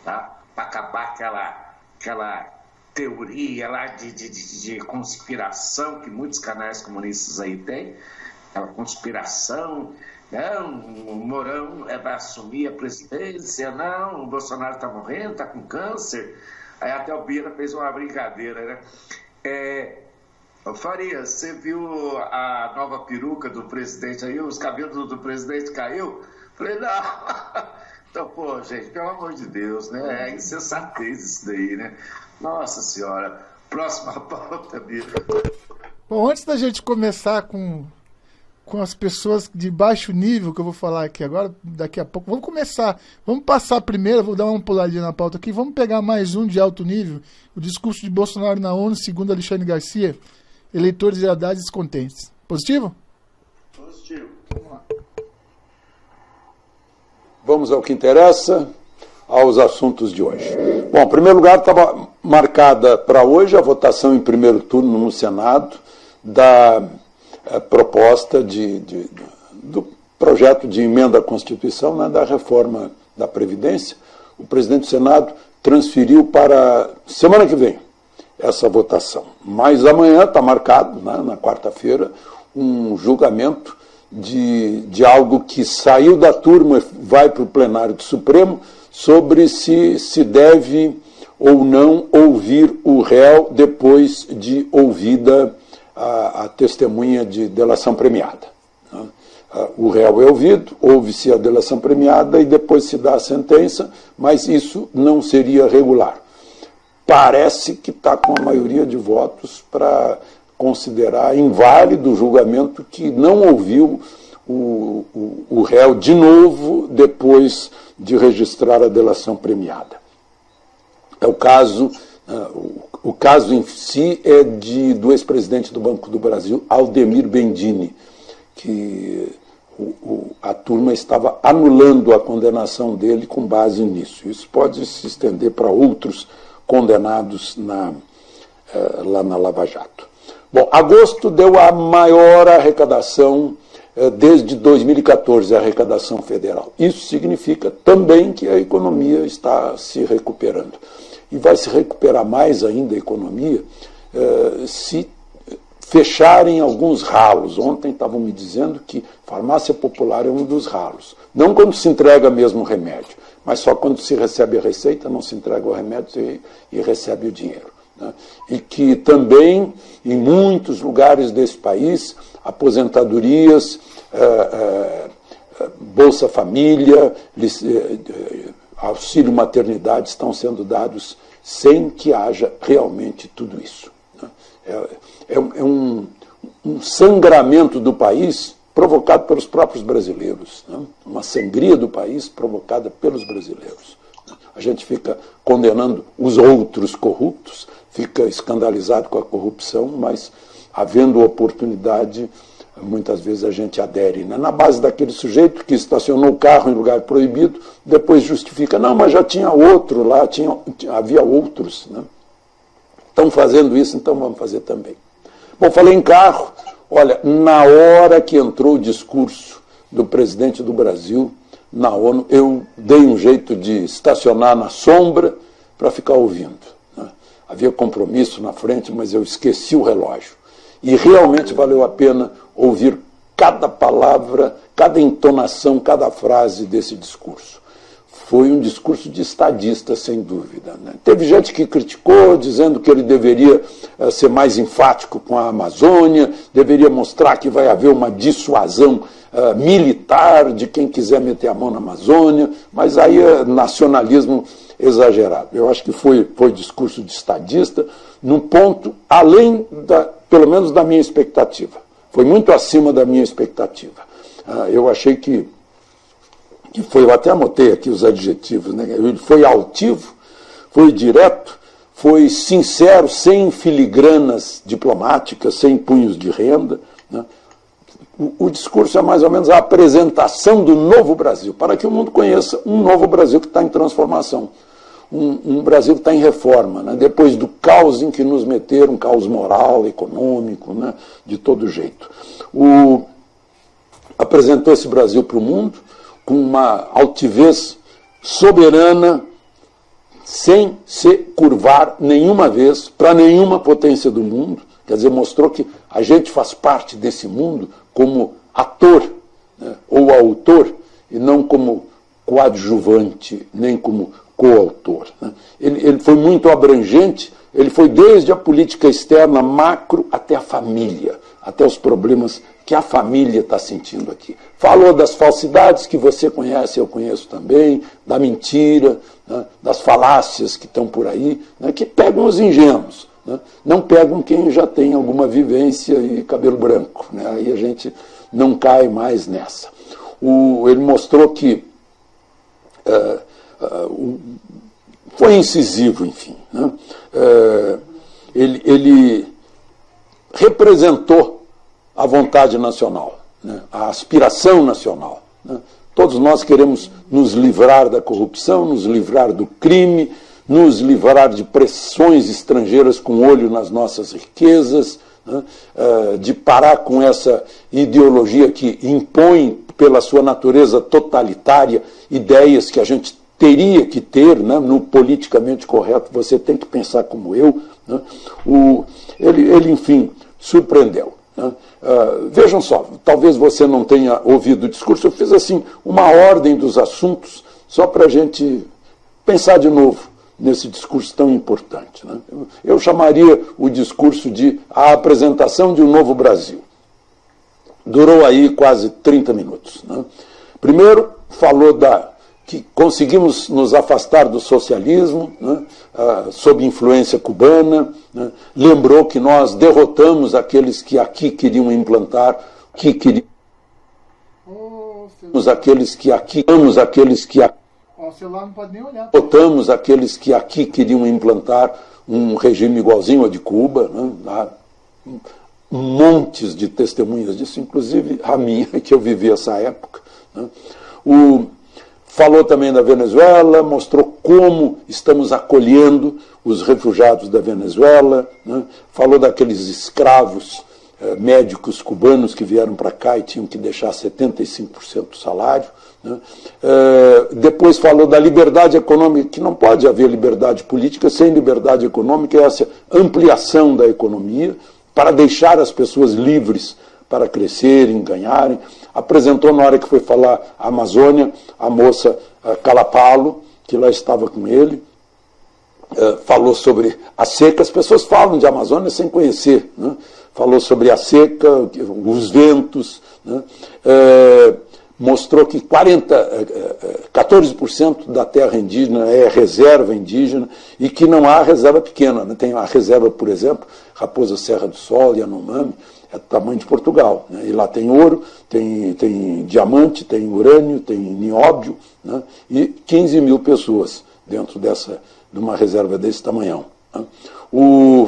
tá? Para acabar aquela teoria lá de conspiração que muitos canais comunistas aí têm, aquela conspiração, não, o Mourão vai assumir a presidência, não, o Bolsonaro está morrendo, está com câncer. Aí até o Bira fez uma brincadeira, né? Faria, você viu a nova peruca do presidente aí, os cabelos do presidente caiu? Falei, não. Então, pô, gente, pelo amor de Deus, né? É insensatez isso daí, né? Nossa Senhora. Próxima pauta, Bira. Bom, antes da gente começar com as pessoas de baixo nível, que eu vou falar aqui agora, daqui a pouco, vamos passar primeiro, vou dar uma puladinha na pauta aqui, vamos pegar mais um de alto nível, o discurso de Bolsonaro na ONU, segundo Alexandre Garcia, eleitores e Haddad descontentes. Positivo? Positivo. Vamos lá. Vamos ao que interessa, aos assuntos de hoje. Bom, em primeiro lugar, estava marcada para hoje a votação em primeiro turno no Senado da proposta do projeto de emenda à Constituição, né, da reforma da Previdência. O presidente do Senado transferiu para semana que vem essa votação. Mas amanhã está marcado, né, na quarta-feira, um julgamento de algo que saiu da turma e vai para o plenário do Supremo sobre se deve ou não ouvir o réu depois de ouvida a testemunha de delação premiada. O réu é ouvido, ouve-se a delação premiada e depois se dá a sentença, mas isso não seria regular. Parece que está com a maioria de votos para considerar inválido o julgamento que não ouviu o réu de novo depois de registrar a delação premiada. O caso em si é do ex-presidente do Banco do Brasil, Aldemir Bendini, que a turma estava anulando a condenação dele com base nisso. Isso pode se estender para outros condenados lá na Lava Jato. Bom, agosto deu a maior arrecadação desde 2014, a arrecadação federal. Isso significa também que a economia está se recuperando. E vai se recuperar mais ainda a economia se fecharem alguns ralos. Ontem estavam me dizendo que farmácia popular é um dos ralos. Não quando se entrega mesmo o remédio, mas só quando se recebe a receita, não se entrega o remédio e recebe o dinheiro. Né? E que também, em muitos lugares desse país, aposentadorias, Bolsa Família, auxílio maternidade estão sendo dados sem que haja realmente tudo isso. É um sangramento do país provocado pelos próprios brasileiros, né? Uma sangria do país provocada pelos brasileiros. A gente fica condenando os outros corruptos, fica escandalizado com a corrupção, mas havendo oportunidade, muitas vezes a gente adere, né? Na base daquele sujeito que estacionou o carro em lugar proibido, depois justifica, não, mas já tinha outro lá, havia outros, né? Estão fazendo isso, então vamos fazer também. Bom, falei em carro, olha, na hora que entrou o discurso do presidente do Brasil na ONU, eu dei um jeito de estacionar na sombra para ficar ouvindo, né? Havia compromisso na frente, mas eu esqueci o relógio. E realmente valeu a pena ouvir cada palavra, cada entonação, cada frase desse discurso. Foi um discurso de estadista, sem dúvida, né? Teve gente que criticou, dizendo que ele deveria ser mais enfático com a Amazônia, deveria mostrar que vai haver uma dissuasão militar de quem quiser meter a mão na Amazônia, mas aí é nacionalismo exagerado. Eu acho que foi discurso de estadista, num ponto além, pelo menos da minha expectativa. Foi muito acima da minha expectativa. Eu achei que foi, eu até anotei aqui os adjetivos, né? Ele foi altivo, foi direto, foi sincero, sem filigranas diplomáticas, sem punhos de renda, né? O discurso é mais ou menos a apresentação do novo Brasil, para que o mundo conheça um novo Brasil que está em transformação, um Brasil que está em reforma, né? Depois do caos em que nos meteram, um caos moral, econômico, né? De todo jeito. Apresentou esse Brasil para o mundo com uma altivez soberana, sem se curvar nenhuma vez para nenhuma potência do mundo. Quer dizer, mostrou que a gente faz parte desse mundo como ator, né, ou autor, e não como coadjuvante, nem como coautor, né. Ele foi muito abrangente, ele foi desde a política externa macro até a família, até os problemas que a família está sentindo aqui. Falou das falsidades que você conhece, eu conheço também, da mentira, né, das falácias que estão por aí, né, que pegam os ingênuos, né, não pegam quem já tem alguma vivência e cabelo branco, né, aí a gente não cai mais nessa. Ele mostrou que foi incisivo, enfim, né, ele representou a vontade nacional, né, a aspiração nacional, né. Todos nós queremos nos livrar da corrupção, nos livrar do crime, nos livrar de pressões estrangeiras com olho nas nossas riquezas, né, de parar com essa ideologia que impõe, pela sua natureza totalitária, ideias que a gente teria que ter, né, no politicamente correto, você tem que pensar como eu, né. Ele, enfim, surpreendeu, né. Vejam só, talvez você não tenha ouvido o discurso, eu fiz assim uma ordem dos assuntos só para a gente pensar de novo nesse discurso tão importante, né. Eu chamaria o discurso de a apresentação de um novo Brasil. Durou aí quase 30 minutos, né. Primeiro falou que conseguimos nos afastar do socialismo, né, sob influência cubana, né, lembrou que nós derrotamos aqueles que aqui queriam implantar, derrotamos aqueles que aqui queriam implantar um regime igualzinho ao de Cuba, né, há montes de testemunhas disso, inclusive a minha, que eu vivi essa época, né. Falou também da Venezuela, mostrou como estamos acolhendo os refugiados da Venezuela, né? Falou daqueles escravos médicos cubanos que vieram para cá e tinham que deixar 75% do salário, né? Depois falou da liberdade econômica, que não pode haver liberdade política sem liberdade econômica, essa ampliação da economia para deixar as pessoas livres para crescerem, ganharem. Apresentou, na hora que foi falar a Amazônia, a moça Calapalo, que lá estava com ele, falou sobre a seca. As pessoas falam de Amazônia sem conhecer, né? Falou sobre a seca, os ventos, né? mostrou que 14% da terra indígena é reserva indígena e que não há reserva pequena. Né? Tem a reserva, por exemplo, Raposa Serra do Sol, Yanomami, é do tamanho de Portugal. Né? E lá tem ouro, tem diamante, tem urânio, tem nióbio, né? E 15 mil pessoas dentro de uma reserva desse tamanhão. Né?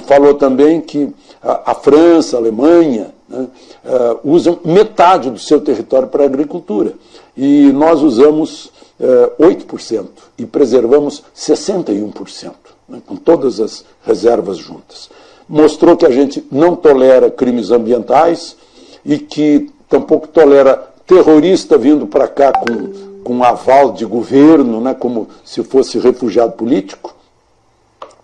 Falou também que a França, a Alemanha, né, usam metade do seu território para a agricultura. E nós usamos 8% e preservamos 61%, né, com todas as reservas juntas. Mostrou que a gente não tolera crimes ambientais e que tampouco tolera terrorista vindo para cá com aval de governo, né, como se fosse refugiado político.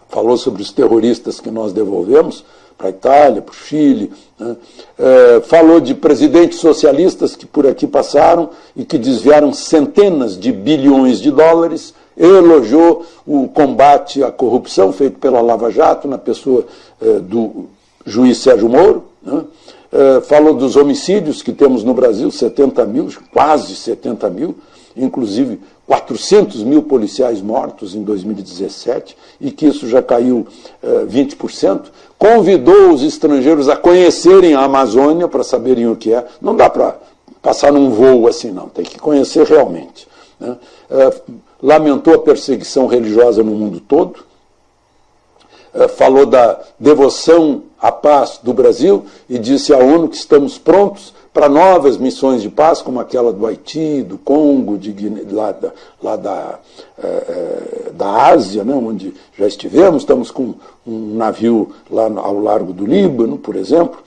Falou sobre os terroristas que nós devolvemos para a Itália, para o Chile. Né? Falou de presidentes socialistas que por aqui passaram e que desviaram centenas de bilhões de dólares. Elogiou o combate à corrupção feito pela Lava Jato, na pessoa do juiz Sérgio Moro. Né? Falou dos homicídios que temos no Brasil, 70 mil, quase 70 mil, inclusive 400 mil policiais mortos em 2017, e que isso já caiu 20%. Convidou os estrangeiros a conhecerem a Amazônia para saberem o que é. Não dá para passar num voo assim, não. Tem que conhecer realmente. Né? Lamentou a perseguição religiosa no mundo todo. Falou da devoção à paz do Brasil e disse à ONU que estamos prontos para novas missões de paz, como aquela do Haiti, do Congo, lá da Ásia, né, onde já estivemos. Estamos com um navio lá ao largo do Líbano, por exemplo.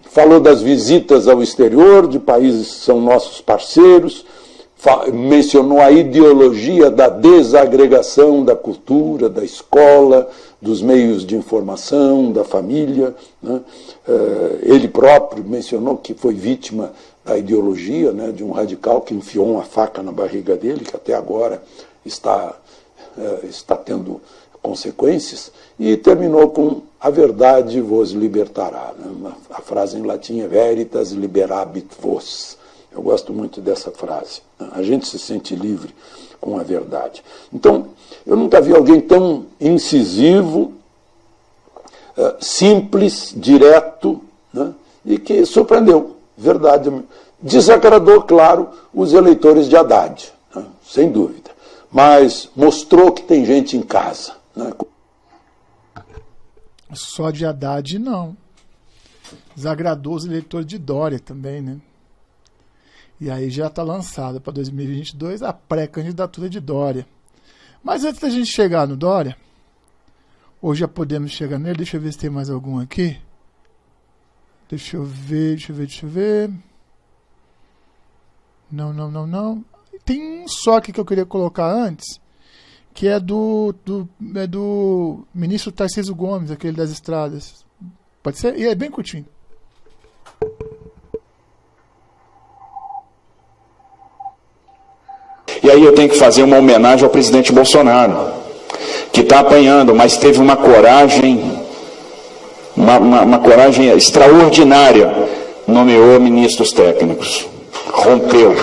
Falou das visitas ao exterior, de países que são nossos parceiros. Mencionou a ideologia da desagregação da cultura, da escola, dos meios de informação, da família. Né? Ele próprio mencionou que foi vítima da ideologia, né, de um radical que enfiou uma faca na barriga dele, que até agora está tendo consequências, e terminou com a verdade vos libertará. Né? A frase em latim é veritas liberabit vos. Eu gosto muito dessa frase. A gente se sente livre com a verdade. Então, eu nunca vi alguém tão incisivo, simples, direto, né, e que surpreendeu. Verdade. Desagradou, claro, os eleitores de Haddad, né, sem dúvida. Mas mostrou que tem gente em casa. Né. Só de Haddad, não. Desagradou os eleitores de Dória também, né? E aí já está lançada para 2022 a pré-candidatura de Dória. Mas antes da gente chegar no Dória, ou já podemos chegar nele, deixa eu ver se tem mais algum aqui. Deixa eu ver. Não. Tem um só aqui que eu queria colocar antes, que é do ministro Tarcísio Gomes, aquele das estradas. Pode ser? E é bem curtinho. E aí eu tenho que fazer uma homenagem ao presidente Bolsonaro, que está apanhando, mas teve uma coragem, uma coragem extraordinária, nomeou ministros técnicos, rompeu.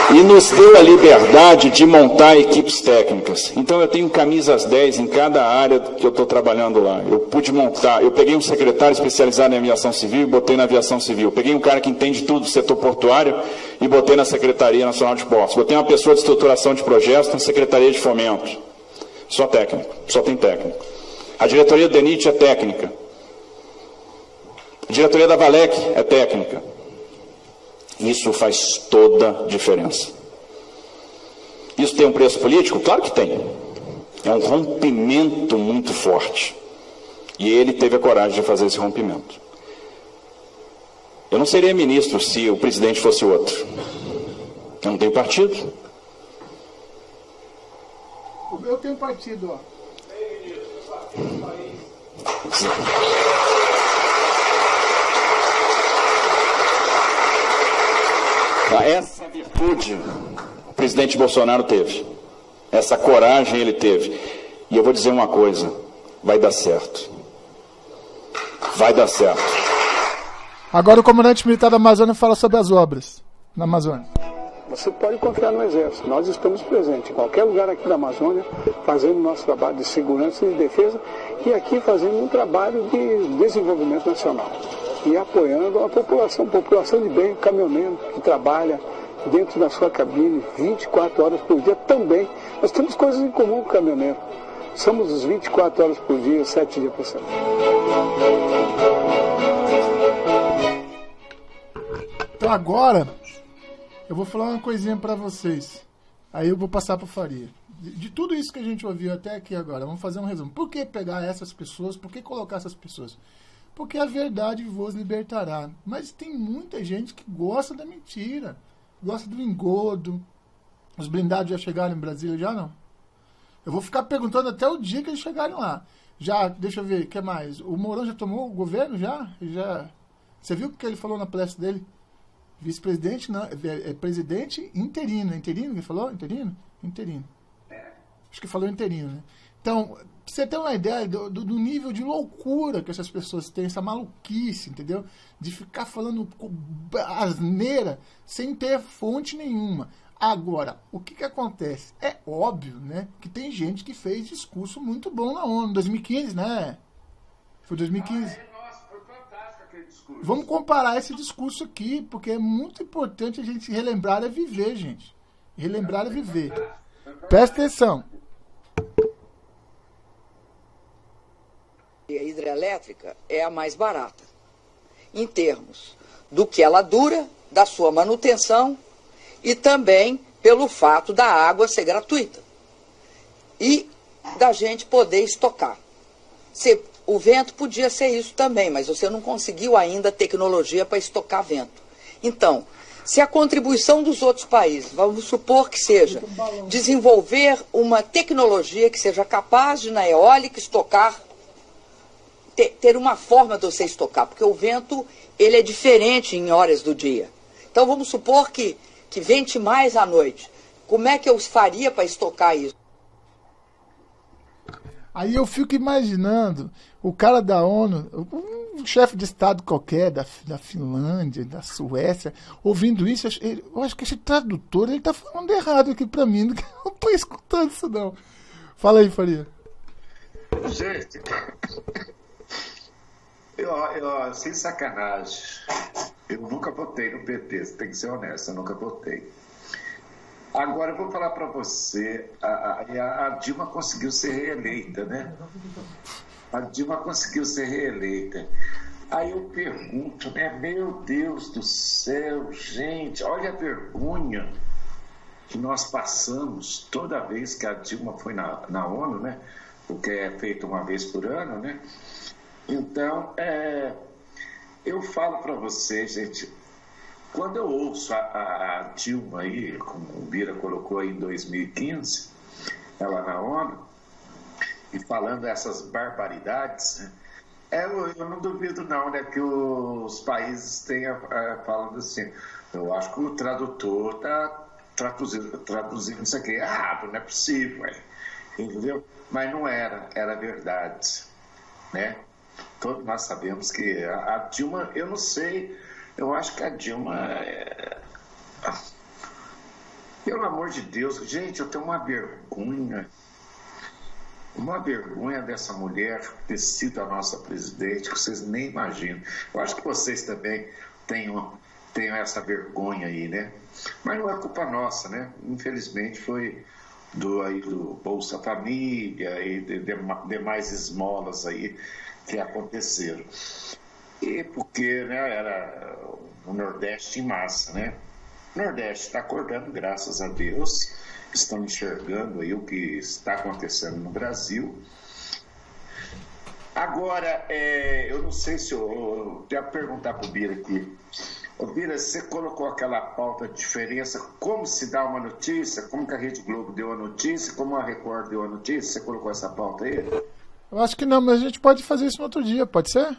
E nos deu a liberdade de montar equipes técnicas. Então eu tenho camisas 10 em cada área que eu estou trabalhando lá. Eu pude montar, eu peguei um secretário especializado em aviação civil e botei na aviação civil. Peguei um cara que entende tudo do setor portuário e botei na Secretaria Nacional de Portos. Botei uma pessoa de estruturação de projetos na Secretaria de Fomento. Só técnico, só tem técnico. A diretoria do DENIT é técnica. A diretoria da Valec é técnica. Isso faz toda a diferença. Isso tem um preço político? Claro que tem. É um rompimento muito forte. E ele teve a coragem de fazer esse rompimento. Eu não seria ministro se o presidente fosse outro. Eu não tenho partido. Eu tenho partido, ó. Essa virtude o presidente Bolsonaro teve. Essa coragem ele teve. E eu vou dizer uma coisa, vai dar certo. vai dar certo. Agora o comandante militar da Amazônia fala sobre as obras na Amazônia. Você pode confiar no Exército. Nós estamos presentes em qualquer lugar aqui da Amazônia, fazendo nosso trabalho de segurança e de defesa e aqui fazendo um trabalho de desenvolvimento nacional e apoiando a população de bem, caminhoneiro que trabalha dentro da sua cabine 24 horas por dia também. Nós temos coisas em comum com o caminhoneiro. Somos os 24 horas por dia, 7 dias por semana. Então agora eu vou falar uma coisinha pra vocês. Aí eu vou passar pro Faria. De tudo isso que a gente ouviu até aqui agora, vamos fazer um resumo. Por que pegar essas pessoas? Por que colocar essas pessoas? Porque a verdade vos libertará. Mas tem muita gente que gosta da mentira. Gosta do engodo. Os blindados já chegaram em Brasília? Já não? Eu vou ficar perguntando até o dia que eles chegarem lá. Já, deixa eu ver, o que mais? O Mourão já tomou o governo? Já? Você viu o que ele falou na palestra dele? Vice-presidente, não, é presidente interino. Interino que ele falou? Interino? Interino. Acho que falou interino, né? Então, pra você ter uma ideia do nível de loucura que essas pessoas têm, essa maluquice, entendeu? De ficar falando asneira sem ter fonte nenhuma. Agora, o que acontece? É óbvio, né? Que tem gente que fez discurso muito bom na ONU, 2015, né? Foi 2015. Vamos comparar esse discurso aqui, porque é muito importante a gente relembrar é viver, gente. Relembrar é viver. Presta atenção. A hidrelétrica é a mais barata, em termos do que ela dura, da sua manutenção e também pelo fato da água ser gratuita e da gente poder estocar. O vento podia ser isso também, mas você não conseguiu ainda tecnologia para estocar vento. Então, se a contribuição dos outros países, vamos supor que seja desenvolver uma tecnologia que seja capaz de, na eólica, estocar, ter uma forma de você estocar, porque o vento ele é diferente em horas do dia. Então, vamos supor que vente mais à noite. Como é que eu faria para estocar isso? Aí eu fico imaginando o cara da ONU, um chefe de Estado qualquer, da Finlândia, da Suécia, ouvindo isso, eu acho que esse tradutor ele tá falando errado aqui pra mim, eu não tô escutando isso não. Fala aí, Faria. Gente, eu sem sacanagem, eu nunca votei no PT, você tem que ser honesto, eu nunca votei. Agora eu vou falar para você, a Dilma conseguiu ser reeleita, né? A Dilma conseguiu ser reeleita. Aí eu pergunto, né? Meu Deus do céu, gente, olha a vergonha que nós passamos toda vez que a Dilma foi na ONU, né? Porque é feito uma vez por ano, né? Então, eu falo para vocês, gente, quando eu ouço a Dilma aí, como o Bira colocou aí em 2015, ela na ONU, e falando essas barbaridades, né, eu não duvido não, né, que os países tenham falando assim, eu acho que o tradutor está traduzindo isso aqui errado, não é possível, entendeu? Mas não era verdade, né? Todos nós sabemos que a Dilma, eu não sei, eu acho que a Dilma pelo amor de Deus, gente, eu tenho uma vergonha dessa mulher ter sido a nossa presidente, que vocês nem imaginam. Eu acho que vocês também tenham essa vergonha aí, né? Mas não é culpa nossa, né? Infelizmente foi do Bolsa Família e demais esmolas aí que aconteceram. E porque, né, era o Nordeste em massa, né? O Nordeste está acordando, graças a Deus, estão enxergando aí o que está acontecendo no Brasil. Agora, eu não sei se eu tenho que perguntar para o Bira aqui. Ô Bira, você colocou aquela pauta de diferença, como se dá uma notícia, como que a Rede Globo deu a notícia, como a Record deu a notícia, você colocou essa pauta aí? Eu acho que não, mas a gente pode fazer isso no outro dia, pode ser?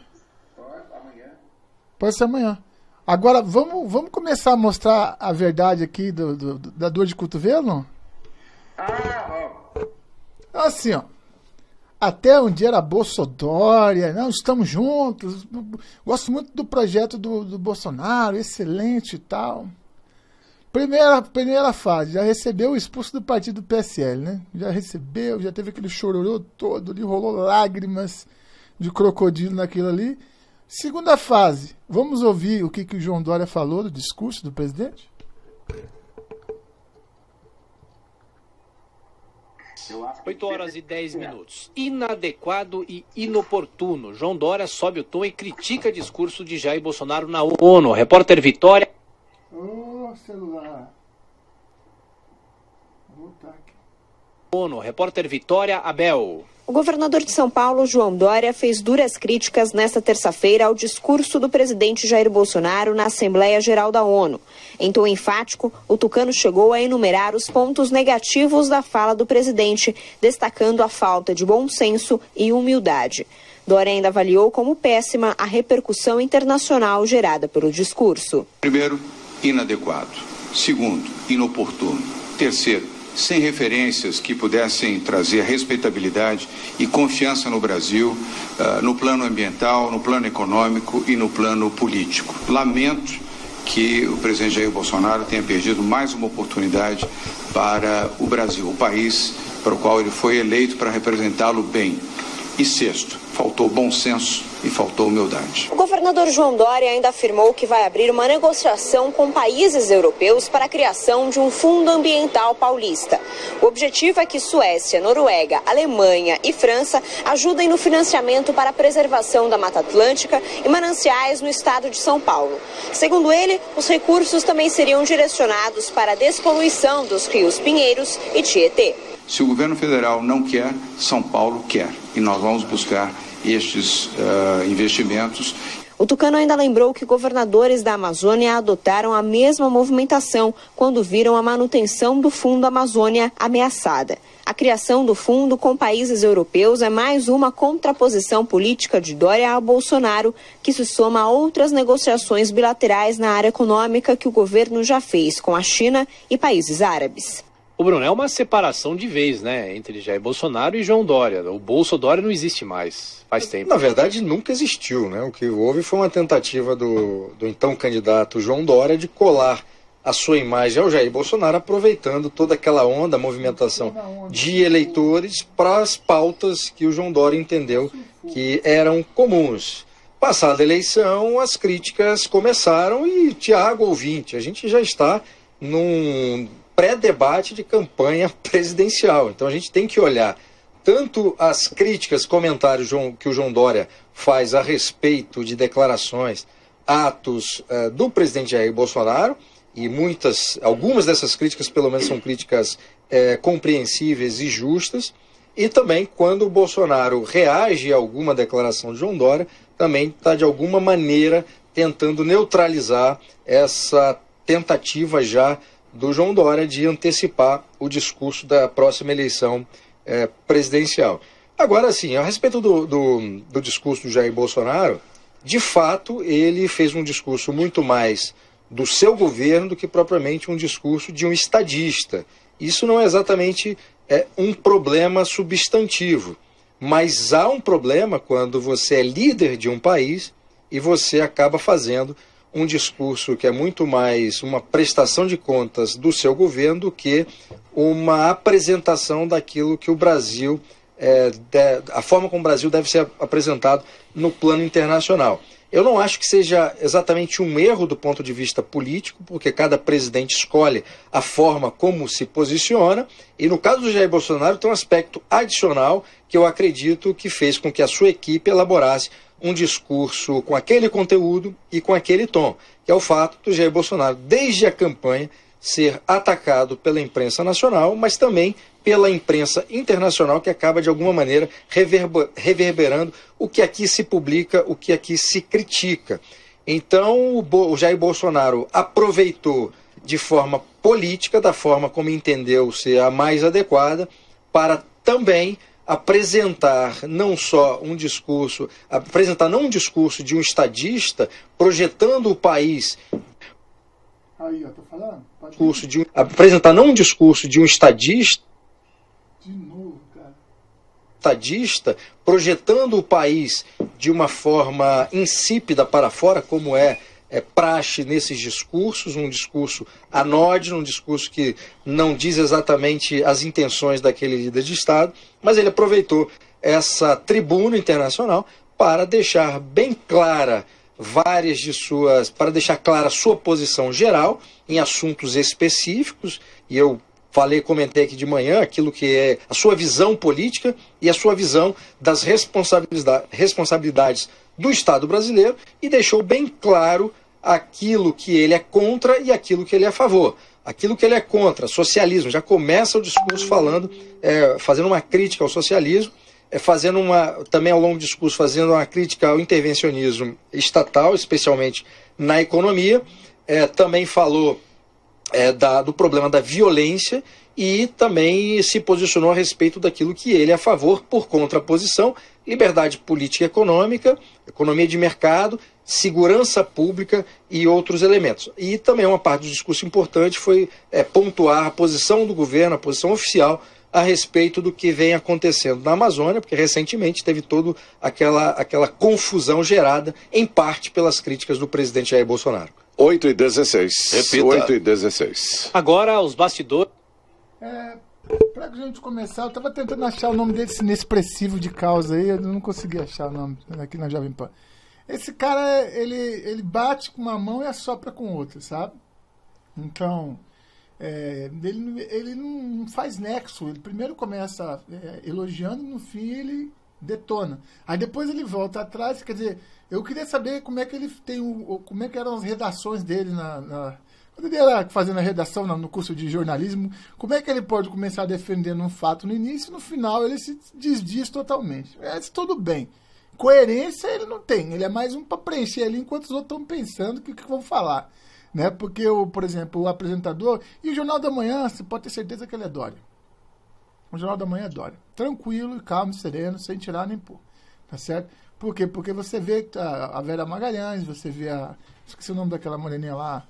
Pode ser amanhã. Agora, vamos começar a mostrar a verdade aqui da dor de cotovelo? Ó. Assim, ó. até um dia era Bolsodória, não, estamos juntos, gosto muito do projeto do Bolsonaro, excelente e tal. Primeira fase, já recebeu o expulso do partido do PSL, né? Já recebeu, já teve aquele chororô todo, ali rolou lágrimas de crocodilo naquilo ali. Segunda fase, vamos ouvir o que o João Dória falou do discurso do presidente? 8h10. Inadequado e inoportuno. João Dória sobe o tom e critica discurso de Jair Bolsonaro na ONU. Repórter Vitória. Ô, celular. Vou voltar aqui. ONU. Repórter Vitória Abel. O governador de São Paulo, João Dória, fez duras críticas nesta terça-feira ao discurso do presidente Jair Bolsonaro na Assembleia Geral da ONU. Em tom enfático, o tucano chegou a enumerar os pontos negativos da fala do presidente, destacando a falta de bom senso e humildade. Dória ainda avaliou como péssima a repercussão internacional gerada pelo discurso. Primeiro, inadequado. Segundo, inoportuno. Terceiro, sem referências que pudessem trazer respeitabilidade e confiança no Brasil, no plano ambiental, no plano econômico e no plano político. Lamento que o presidente Jair Bolsonaro tenha perdido mais uma oportunidade para o Brasil, o país para o qual ele foi eleito para representá-lo bem. E sexto, faltou bom senso e faltou humildade. O governador João Dória ainda afirmou que vai abrir uma negociação com países europeus para a criação de um fundo ambiental paulista. O objetivo é que Suécia, Noruega, Alemanha e França ajudem no financiamento para a preservação da Mata Atlântica e mananciais no estado de São Paulo. Segundo ele, os recursos também seriam direcionados para a despoluição dos rios Pinheiros e Tietê. Se o governo federal não quer, São Paulo quer. E nós vamos buscar estes investimentos. O tucano ainda lembrou que governadores da Amazônia adotaram a mesma movimentação quando viram a manutenção do Fundo Amazônia ameaçada. A criação do fundo com países europeus é mais uma contraposição política de Dória a Bolsonaro, que se soma a outras negociações bilaterais na área econômica que o governo já fez com a China e países árabes. O Bruno, é uma separação de vez, né, entre Jair Bolsonaro e João Dória. O Bolsodória não existe mais, faz tempo. Na verdade, nunca existiu, né? O que houve foi uma tentativa do então candidato João Dória de colar a sua imagem ao Jair Bolsonaro, aproveitando toda aquela onda, movimentação de eleitores para as pautas que o João Dória entendeu que eram comuns. Passada a eleição, as críticas começaram e, Tiago, ouvinte, a gente já está num pré-debate de campanha presidencial. Então a gente tem que olhar tanto as críticas, comentários que o João Dória faz a respeito de declarações, atos do presidente Jair Bolsonaro, e algumas dessas críticas, pelo menos, são críticas compreensíveis e justas, e também quando o Bolsonaro reage a alguma declaração de João Dória, também está de alguma maneira tentando neutralizar essa tentativa já do João Dória de antecipar o discurso da próxima eleição presidencial. Agora, sim, a respeito do discurso do Jair Bolsonaro, de fato, ele fez um discurso muito mais do seu governo do que propriamente um discurso de um estadista. Isso não é exatamente um problema substantivo, mas há um problema quando você é líder de um país e você acaba fazendo um discurso que é muito mais uma prestação de contas do seu governo do que uma apresentação daquilo que o Brasil, a forma como o Brasil deve ser apresentado no plano internacional. Eu não acho que seja exatamente um erro do ponto de vista político, porque cada presidente escolhe a forma como se posiciona, e no caso do Jair Bolsonaro tem um aspecto adicional que eu acredito que fez com que a sua equipe elaborasse um discurso com aquele conteúdo e com aquele tom, que é o fato do Jair Bolsonaro, desde a campanha, ser atacado pela imprensa nacional, mas também pela imprensa internacional, que acaba, de alguma maneira, reverberando o que aqui se publica, o que aqui se critica. Então, o Jair Bolsonaro aproveitou de forma política, da forma como entendeu ser a mais adequada, para também apresentar não um discurso de um estadista, projetando o país. Aí, eu tô falando? Apresentar não um discurso de um estadista. De novo, cara. estadista, projetando o país de uma forma insípida para fora, como é praxe nesses discursos, um discurso anódino, um discurso que não diz exatamente as intenções daquele líder de Estado, mas ele aproveitou essa tribuna internacional para deixar bem clara para deixar clara a sua posição geral em assuntos específicos, e eu comentei aqui de manhã aquilo que é a sua visão política e a sua visão das responsabilidades do Estado brasileiro, e deixou bem claro aquilo que ele é contra e aquilo que ele é a favor. Aquilo que ele é contra, socialismo, já começa o discurso fazendo uma crítica ao socialismo, também ao longo do discurso fazendo uma crítica ao intervencionismo estatal, especialmente na economia. Também falou do problema da violência e também se posicionou a respeito daquilo que ele é a favor, por contraposição, liberdade política e econômica, economia de mercado, segurança pública e outros elementos. E também uma parte do discurso importante foi pontuar a posição do governo, a posição oficial a respeito do que vem acontecendo na Amazônia, porque recentemente teve toda aquela confusão gerada, em parte, pelas críticas do presidente Jair Bolsonaro. 8h16. Repita. 8h16. Agora, os bastidores... Para a gente começar, eu estava tentando achar o nome desse inexpressivo de causa aí, eu não consegui achar o nome aqui na Jovem Pan. Esse cara, ele bate com uma mão e assopra com outra, sabe? Então... ele não faz nexo. Ele primeiro começa elogiando, no fim ele detona. Aí depois ele volta atrás. Quer dizer, eu queria saber como é que ele tem como é que eram as redações dele quando ele era fazendo a redação no curso de jornalismo. Como é que ele pode começar defendendo um fato no início e no final ele se desdiz totalmente? Tudo bem. Coerência ele não tem. Ele é mais um para preencher ali enquanto os outros estão pensando o que vão falar. Né? Porque, por exemplo, o apresentador... E o Jornal da Manhã, você pode ter certeza que ele é Dória. O Jornal da Manhã é Dória. Tranquilo, calmo, sereno, sem tirar nem pôr. Tá certo? Por quê? Porque você vê a Vera Magalhães, você vê esqueci o nome daquela moreninha lá.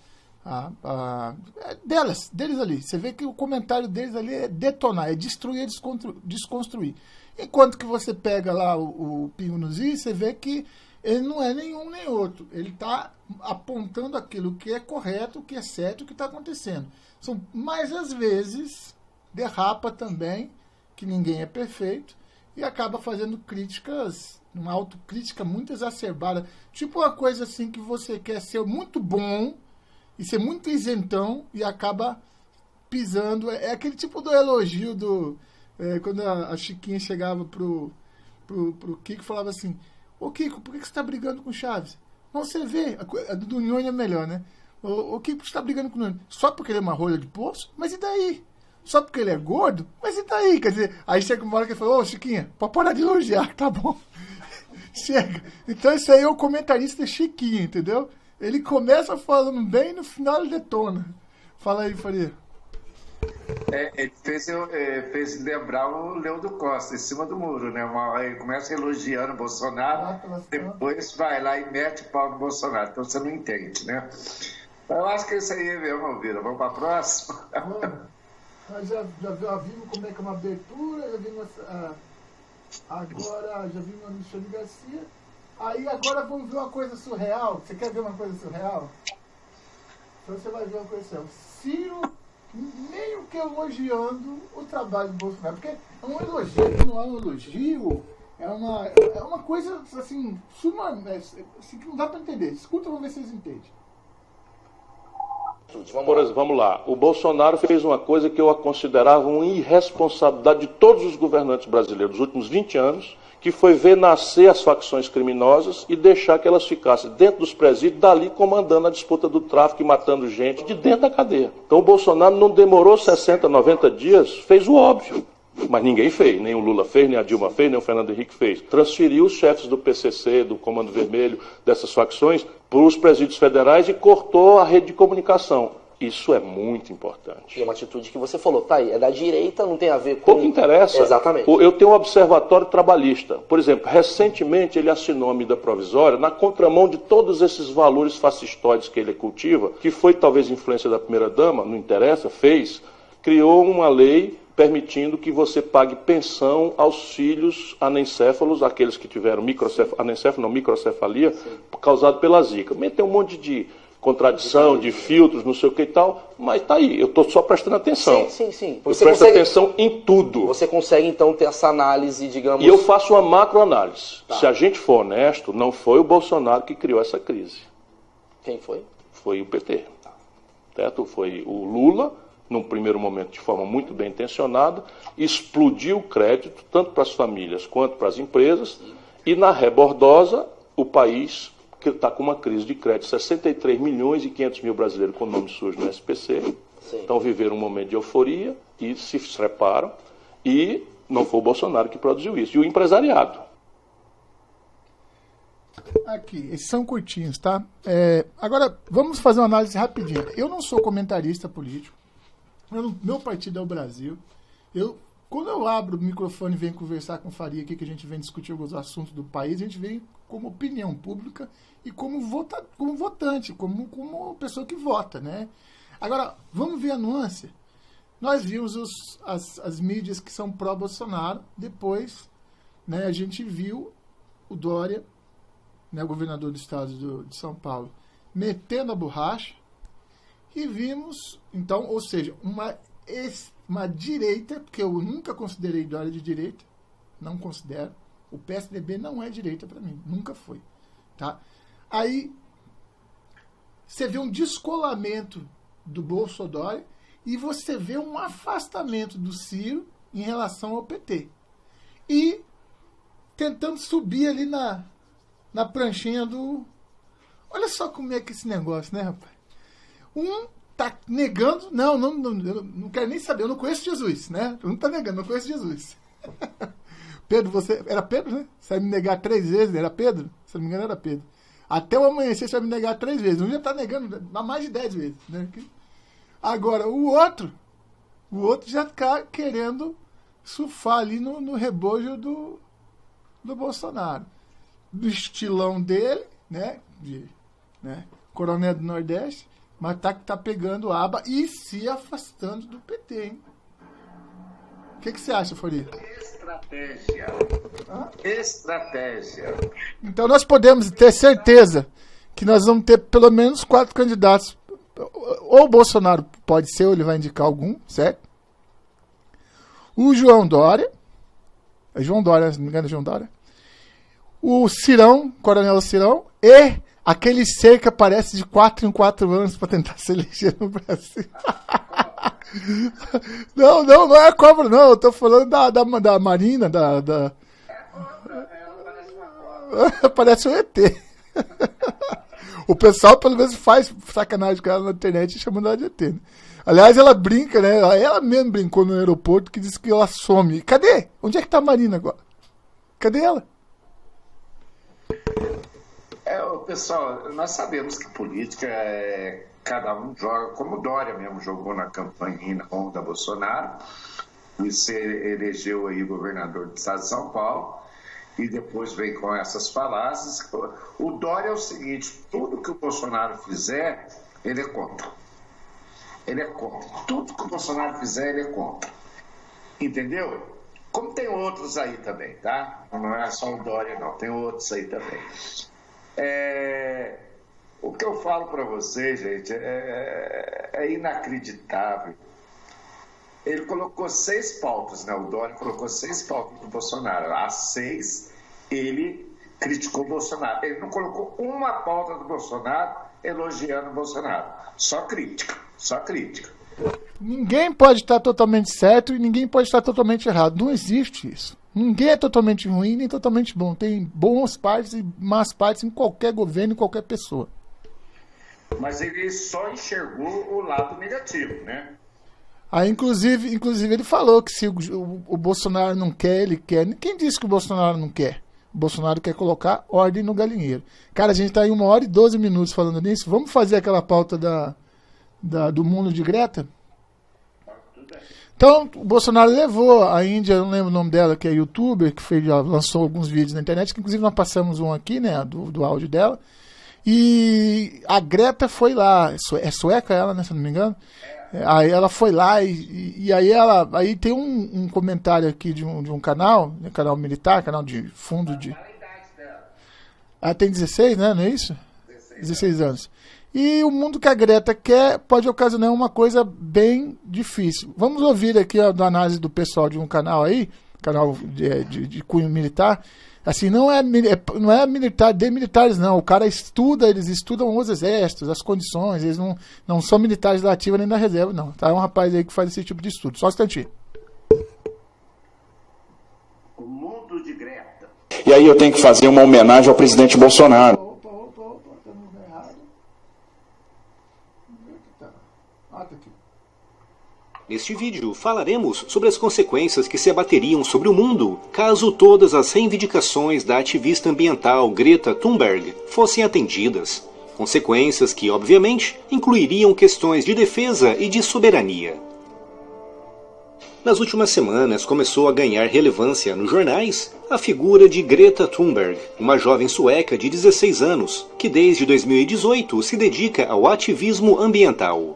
Deles ali. Você vê que o comentário deles ali é detonar, é destruir, desconstruir. Enquanto que você pega lá o Pingo nos Is, você vê que ele não é nenhum nem outro. Ele está apontando aquilo que é correto, o que é certo, o que está acontecendo. Mas às vezes derrapa também, que ninguém é perfeito, e acaba fazendo críticas, uma autocrítica muito exacerbada. Tipo uma coisa assim que você quer ser muito bom e ser muito isentão e acaba pisando. É aquele tipo do elogio quando a Chiquinha chegava pro Kiko e falava assim: ô Kiko, por que você está brigando com o Chaves? Você vê, a do Nhonho é melhor, né? Ô Kiko, você está brigando com o Nhonho só porque ele é uma rolha de poço? Mas e daí? Só porque ele é gordo? Mas e daí? Quer dizer, aí chega uma hora que ele fala: ô Chiquinha, pode parar de elogiar, tá bom? Chega. Então isso aí é o comentarista Chiquinha, entendeu? Ele começa falando bem e no final ele detona. Fala aí, Faria. Ele fez lembrar o Leandro Costa, em cima do muro, né? Ele começa elogiando o Bolsonaro, depois vai lá e mete o pau no Bolsonaro. Então você não entende, né? Eu acho que é isso aí mesmo, Alvira. Vamos para a próxima? Nós já vimos como é que é uma abertura, já vimos agora já vimos a Michele Garcia. Aí agora vamos ver uma coisa surreal. Você quer ver uma coisa surreal? Então você vai ver uma coisa surreal. Ciro meio que elogiando o trabalho do Bolsonaro, porque é um elogio, não é um elogio, é uma coisa assim, assim que não dá para entender. Escuta, vamos ver se vocês entendem. Vamos lá, o Bolsonaro fez uma coisa que eu considerava uma irresponsabilidade de todos os governantes brasileiros dos últimos 20 anos, que foi ver nascer as facções criminosas e deixar que elas ficassem dentro dos presídios, dali comandando a disputa do tráfico e matando gente de dentro da cadeia. Então o Bolsonaro não demorou 60, 90 dias, fez o óbvio. Mas ninguém fez, nem o Lula fez, nem a Dilma fez, nem o Fernando Henrique fez. Transferiu os chefes do PCC, do Comando Vermelho, dessas facções, para os presídios federais e cortou a rede de comunicação. Isso é muito importante. E é uma atitude que você falou, tá aí, é da direita, não tem a ver com... Pouco interessa. Exatamente. Eu tenho um observatório trabalhista. Por exemplo, recentemente ele assinou a medida provisória na contramão de todos esses valores fascistoides que ele cultiva, que foi talvez influência da primeira-dama, não interessa, criou uma lei permitindo que você pague pensão aos filhos anencéfalos, aqueles que tiveram microcefalia, causada pela zika. Tem um monte de contradição, de filtros, não sei o que e tal, mas tá aí, eu estou só prestando atenção. Sim. Você presta atenção em tudo. Você consegue, então, ter essa análise, digamos... E eu faço uma macroanálise. Tá. Se a gente for honesto, não foi o Bolsonaro que criou essa crise. Quem foi? Foi o PT. Certo? Foi o Lula, num primeiro momento de forma muito bem intencionada, explodiu o crédito, tanto para as famílias quanto para as empresas, e na rebordosa, o país... que está com uma crise de crédito, 63 milhões e 500 mil brasileiros com nome sujo no SPC, estão vivendo um momento de euforia e se preparam, e não foi o Bolsonaro que produziu isso, e o empresariado. Aqui, esses são curtinhos, tá? Agora, vamos fazer uma análise rapidinha. Eu não sou comentarista político, meu partido é o Brasil, quando eu abro o microfone e venho conversar com o Faria aqui, que a gente vem discutir alguns assuntos do país, a gente vem como opinião pública e como votante, como pessoa que vota, né? Agora, vamos ver a nuance. Nós vimos as mídias que são pró-Bolsonaro, depois, né, a gente viu o Dória, né, o governador do estado de São Paulo, metendo a borracha, e vimos, então, ou seja, uma direita, porque eu nunca considerei Dória de direita, não considero. O PSDB não é direita para mim, nunca foi. Tá? Aí você vê um descolamento do Bolsonaro e você vê um afastamento do Ciro em relação ao PT. E tentando subir ali na pranchinha do... Olha só como é que esse negócio, né, rapaz? Tá negando, eu não quero nem saber, eu não conheço Jesus, né? Eu não tá negando, não conheço Jesus. Pedro, você... Era Pedro, né? Você vai me negar 3 vezes, era Pedro? Se não me engano, era Pedro. Até o amanhecer você vai me negar 3 vezes. Um já tá negando há mais de 10 vezes, né? Agora, o outro já tá querendo surfar ali no rebojo do Bolsonaro. Do estilão dele, né? Coronel do Nordeste, mas tá pegando aba e se afastando do PT, hein? O que você acha, Faria? Estratégia. Então nós podemos ter certeza que nós vamos ter pelo menos 4 candidatos. Ou o Bolsonaro pode ser, ou ele vai indicar algum, certo? O João Dória. É João Dória, se não me engano, é João Dória. O Cirão, Coronel Cirão, e aquele ser que aparece de 4 em 4 anos para tentar se eleger no Brasil. Não é a cobra, não. Eu tô falando da Marina, parece um ET. O pessoal, pelo menos, faz sacanagem com ela na internet chamando ela de ET. Né? Aliás, ela brinca, né? Ela mesmo brincou no aeroporto que disse que ela some. Cadê? Onde é que tá a Marina agora? Cadê ela? Pessoal, nós sabemos que política cada um joga, como o Dória mesmo jogou na campanha na onda Bolsonaro, e se elegeu aí governador do estado de São Paulo, e depois vem com essas falácias. O Dória é o seguinte: tudo que o Bolsonaro fizer, ele é contra. Ele é contra. Tudo que o Bolsonaro fizer, ele é contra. Entendeu? Como tem outros aí também, tá? Não é só o Dória, não. Tem outros aí também. O que eu falo para vocês, gente, é inacreditável. Ele colocou 6 pautas, né? O Dória colocou 6 pautas do Bolsonaro. As 6, ele criticou o Bolsonaro. Ele não colocou uma pauta do Bolsonaro elogiando o Bolsonaro. Só crítica. Ninguém pode estar totalmente certo e ninguém pode estar totalmente errado. Não existe isso. Ninguém é totalmente ruim nem totalmente bom. Tem boas partes e más partes em qualquer governo, em qualquer pessoa. Mas ele só enxergou o lado negativo, né? Aí, inclusive ele falou que se o Bolsonaro não quer, ele quer. Quem disse que o Bolsonaro não quer? O Bolsonaro quer colocar ordem no galinheiro. Cara, a gente está aí 1h12 falando nisso. Vamos fazer aquela pauta do mundo de Greta? Então, o Bolsonaro levou a Índia, eu não lembro o nome dela, que é youtuber, que já lançou alguns vídeos na internet, que inclusive nós passamos um aqui, né, do áudio dela. E a Greta foi lá, é sueca ela, né, se não me engano? Aí ela foi lá e aí tem um comentário aqui de um canal militar, canal de fundo de... Ela tem 16, né, não é isso? 16 anos. E o mundo que a Greta quer pode ocasionar uma coisa bem difícil. Vamos ouvir aqui a análise do pessoal de um canal aí, canal de cunho militar. Assim, não é militar de militares, não. O cara eles estudam os exércitos, as condições, eles não são militares da ativa nem da reserva, não. Tá? É um rapaz aí que faz esse tipo de estudo. Só um instantinho. O mundo de Greta. E aí eu tenho que fazer uma homenagem ao presidente Bolsonaro. Neste vídeo, falaremos sobre as consequências que se abateriam sobre o mundo caso todas as reivindicações da ativista ambiental Greta Thunberg fossem atendidas. Consequências que, obviamente, incluiriam questões de defesa e de soberania. Nas últimas semanas, começou a ganhar relevância nos jornais a figura de Greta Thunberg, uma jovem sueca de 16 anos, que desde 2018 se dedica ao ativismo ambiental.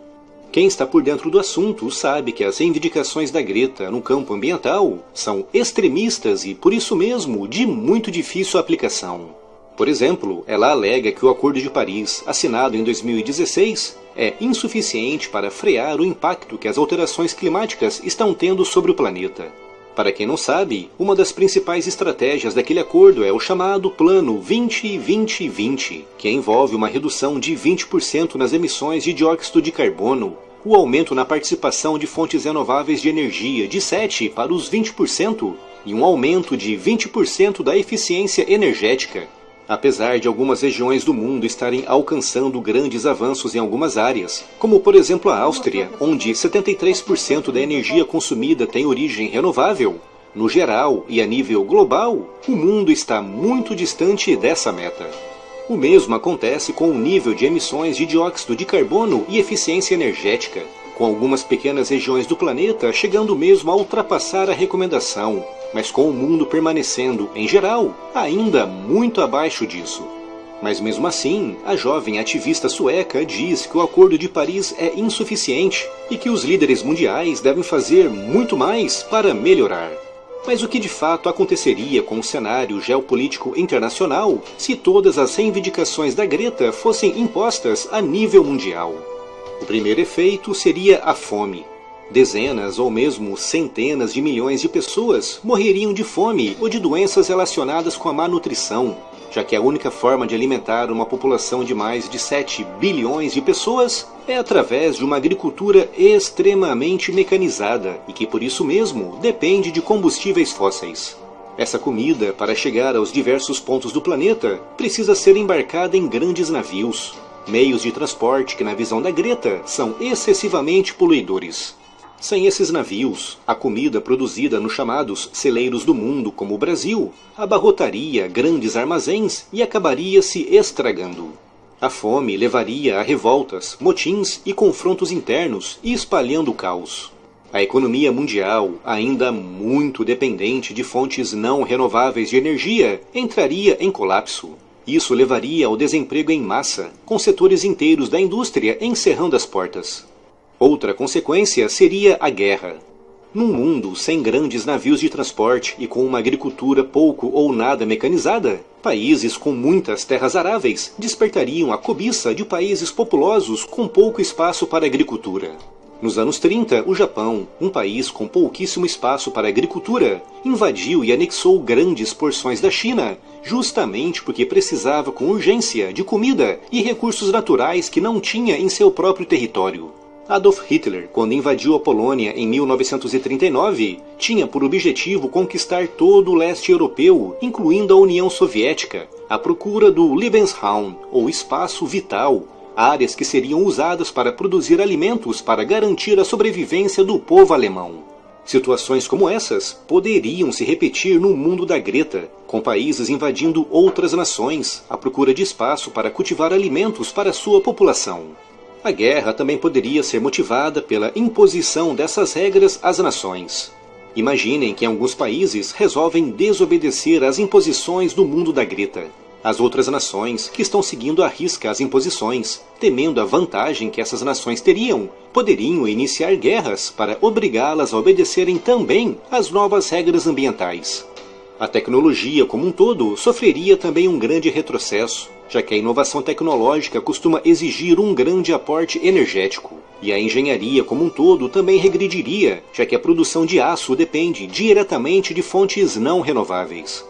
Quem está por dentro do assunto sabe que as reivindicações da Greta no campo ambiental são extremistas e, por isso mesmo, de muito difícil aplicação. Por exemplo, ela alega que o Acordo de Paris, assinado em 2016, é insuficiente para frear o impacto que as alterações climáticas estão tendo sobre o planeta. Para quem não sabe, uma das principais estratégias daquele acordo é o chamado Plano 20-20-20, que envolve uma redução de 20% nas emissões de dióxido de carbono, o aumento na participação de fontes renováveis de energia de 7% para os 20% e um aumento de 20% da eficiência energética. Apesar de algumas regiões do mundo estarem alcançando grandes avanços em algumas áreas, como por exemplo a Áustria, onde 73% da energia consumida tem origem renovável, no geral e a nível global, o mundo está muito distante dessa meta. O mesmo acontece com o nível de emissões de dióxido de carbono e eficiência energética, com algumas pequenas regiões do planeta chegando mesmo a ultrapassar a recomendação, mas com o mundo permanecendo, em geral, ainda muito abaixo disso. Mas mesmo assim, a jovem ativista sueca diz que o Acordo de Paris é insuficiente e que os líderes mundiais devem fazer muito mais para melhorar. Mas o que de fato aconteceria com o cenário geopolítico internacional se todas as reivindicações da Greta fossem impostas a nível mundial? O primeiro efeito seria a fome. Dezenas ou mesmo centenas de milhões de pessoas morreriam de fome ou de doenças relacionadas com a má nutrição, já que a única forma de alimentar uma população de mais de 7 bilhões de pessoas é através de uma agricultura extremamente mecanizada e que por isso mesmo depende de combustíveis fósseis. Essa comida, para chegar aos diversos pontos do planeta, precisa ser embarcada em grandes navios, meios de transporte que, na visão da Greta, são excessivamente poluidores. Sem esses navios, a comida produzida nos chamados celeiros do mundo, como o Brasil, abarrotaria grandes armazéns e acabaria se estragando. A fome levaria a revoltas, motins e confrontos internos e espalhando o caos. A economia mundial, ainda muito dependente de fontes não renováveis de energia, entraria em colapso. Isso levaria ao desemprego em massa, com setores inteiros da indústria encerrando as portas. Outra consequência seria a guerra. Num mundo sem grandes navios de transporte e com uma agricultura pouco ou nada mecanizada, países com muitas terras aráveis despertariam a cobiça de países populosos com pouco espaço para agricultura. Nos anos 30, o Japão, um país com pouquíssimo espaço para agricultura, invadiu e anexou grandes porções da China, justamente porque precisava com urgência de comida e recursos naturais que não tinha em seu próprio território. Adolf Hitler, quando invadiu a Polônia em 1939, tinha por objetivo conquistar todo o leste europeu, incluindo a União Soviética, à procura do Lebensraum, ou espaço vital, áreas que seriam usadas para produzir alimentos para garantir a sobrevivência do povo alemão. Situações como essas poderiam se repetir no mundo da Greta, com países invadindo outras nações, à procura de espaço para cultivar alimentos para sua população. A guerra também poderia ser motivada pela imposição dessas regras às nações. Imaginem que alguns países resolvem desobedecer às imposições do mundo da Greta. As outras nações, que estão seguindo à risca as imposições, temendo a vantagem que essas nações teriam, poderiam iniciar guerras para obrigá-las a obedecerem também às novas regras ambientais. A tecnologia como um todo sofreria também um grande retrocesso, já que a inovação tecnológica costuma exigir um grande aporte energético. E a engenharia como um todo também regrediria, já que a produção de aço depende diretamente de fontes não renováveis.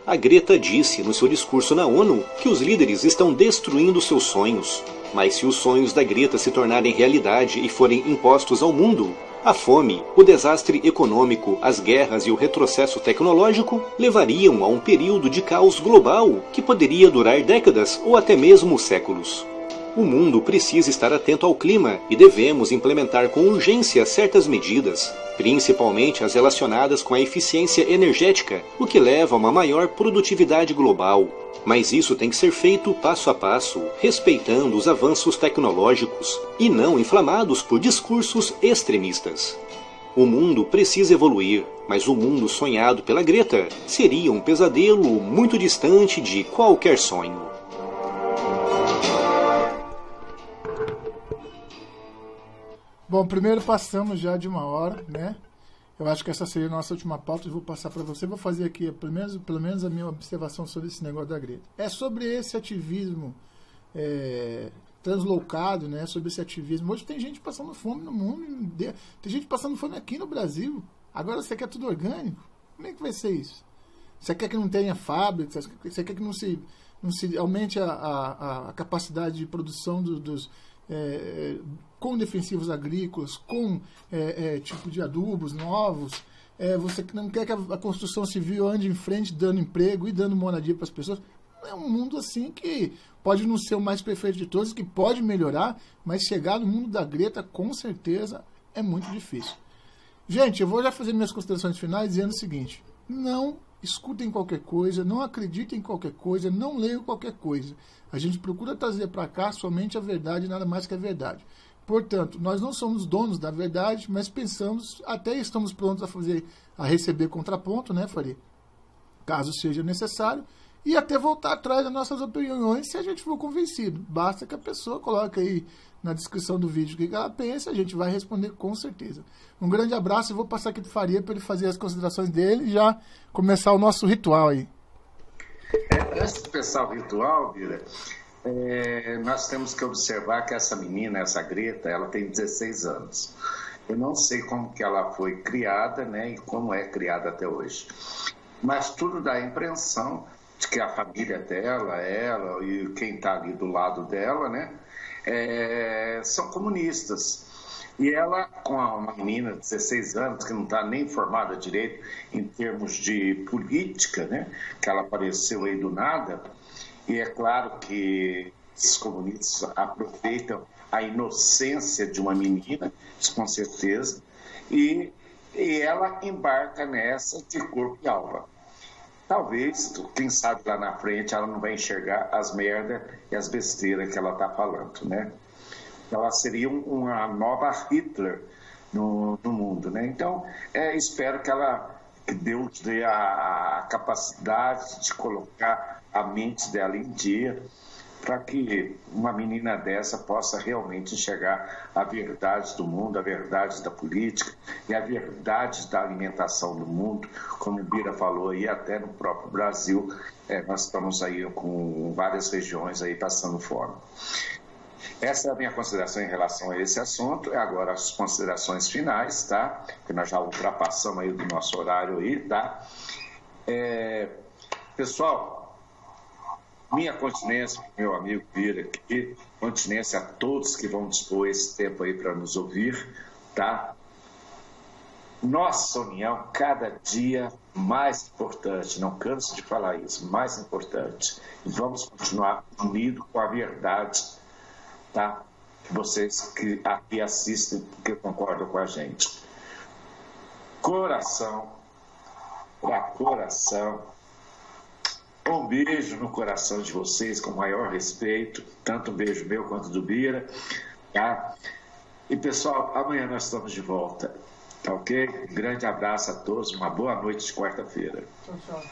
A Greta disse no seu discurso na ONU que os líderes estão destruindo seus sonhos. Mas se os sonhos da Greta se tornarem realidade e forem impostos ao mundo, a fome, o desastre econômico, as guerras e o retrocesso tecnológico levariam a um período de caos global que poderia durar décadas ou até mesmo séculos. O mundo precisa estar atento ao clima e devemos implementar com urgência certas medidas, principalmente as relacionadas com a eficiência energética, o que leva a uma maior produtividade global. Mas isso tem que ser feito passo a passo, respeitando os avanços tecnológicos e não inflamados por discursos extremistas. O mundo precisa evoluir, mas o mundo sonhado pela Greta seria um pesadelo muito distante de qualquer sonho. Bom, primeiro passamos já de 1 hora, né? Eu acho que essa seria a nossa última pauta. Eu vou passar para você. Vou fazer aqui, pelo menos a minha observação sobre esse negócio da Greta. É sobre esse ativismo translocado, né? Sobre esse ativismo. Hoje tem gente passando fome no mundo. Tem gente passando fome aqui no Brasil. Agora você quer tudo orgânico? Como é que vai ser isso? Você quer que não tenha fábrica? Você quer que não se aumente a capacidade de produção dos com defensivos agrícolas, com tipo de adubos novos. Você não quer que a construção civil ande em frente dando emprego e dando moradia para as pessoas. É um mundo assim que pode não ser o mais perfeito de todos, que pode melhorar, mas chegar no mundo da Greta, com certeza, é muito difícil. Gente, eu vou já fazer minhas considerações finais dizendo o seguinte: não escutem qualquer coisa, não acreditem em qualquer coisa, não leiam qualquer coisa. A gente procura trazer para cá somente a verdade, nada mais que a verdade. Portanto, nós não somos donos da verdade, mas pensamos, até estamos prontos a receber contraponto, né, Faria? Caso seja necessário, e até voltar atrás das nossas opiniões se a gente for convencido. Basta que a pessoa coloque aí na descrição do vídeo o que ela pensa, a gente vai responder com certeza. Um grande abraço e vou passar aqui para o Faria para ele fazer as considerações dele e já começar o nosso ritual aí. Antes de começar o ritual, Bira, nós temos que observar que essa menina, essa Greta, ela tem 16 anos. Eu não sei como que ela foi criada, né, e como é criada até hoje. Mas tudo dá a impressão de que a família dela, ela e quem está ali do lado dela, né, são comunistas. E ela, com uma menina de 16 anos, que não está nem formada direito em termos de política, né, que ela apareceu aí do nada, e é claro que esses comunistas aproveitam a inocência de uma menina, isso com certeza, e ela embarca nessa de corpo e alma. Talvez, quem sabe lá na frente, ela não vai enxergar as merdas e as besteiras que ela está falando, né? Ela seria uma nova Hitler no mundo, né? Então, espero que Deus dê a capacidade de colocar a mente dela em dia para que uma menina dessa possa realmente enxergar a verdade do mundo, a verdade da política e a verdade da alimentação do mundo, como o Bira falou aí, até no próprio Brasil, nós estamos aí com várias regiões aí passando fome. Essa é a minha consideração em relação a esse assunto. Agora as considerações finais, tá? Que nós já ultrapassamos aí do nosso horário aí, tá? Pessoal, minha continência, meu amigo Bira aqui, continência a todos que vão dispor esse tempo aí para nos ouvir, tá? Nossa união cada dia mais importante, não canso de falar isso, mais importante. E vamos continuar unidos com a verdade, tá? Vocês que aqui assistem, que concordam com a gente. Coração para coração. Um beijo no coração de vocês, com o maior respeito. Tanto um beijo meu quanto do Bira. Tá? E, pessoal, amanhã nós estamos de volta. Tá ok? Um grande abraço a todos. Uma boa noite de quarta-feira. Tchau, tchau.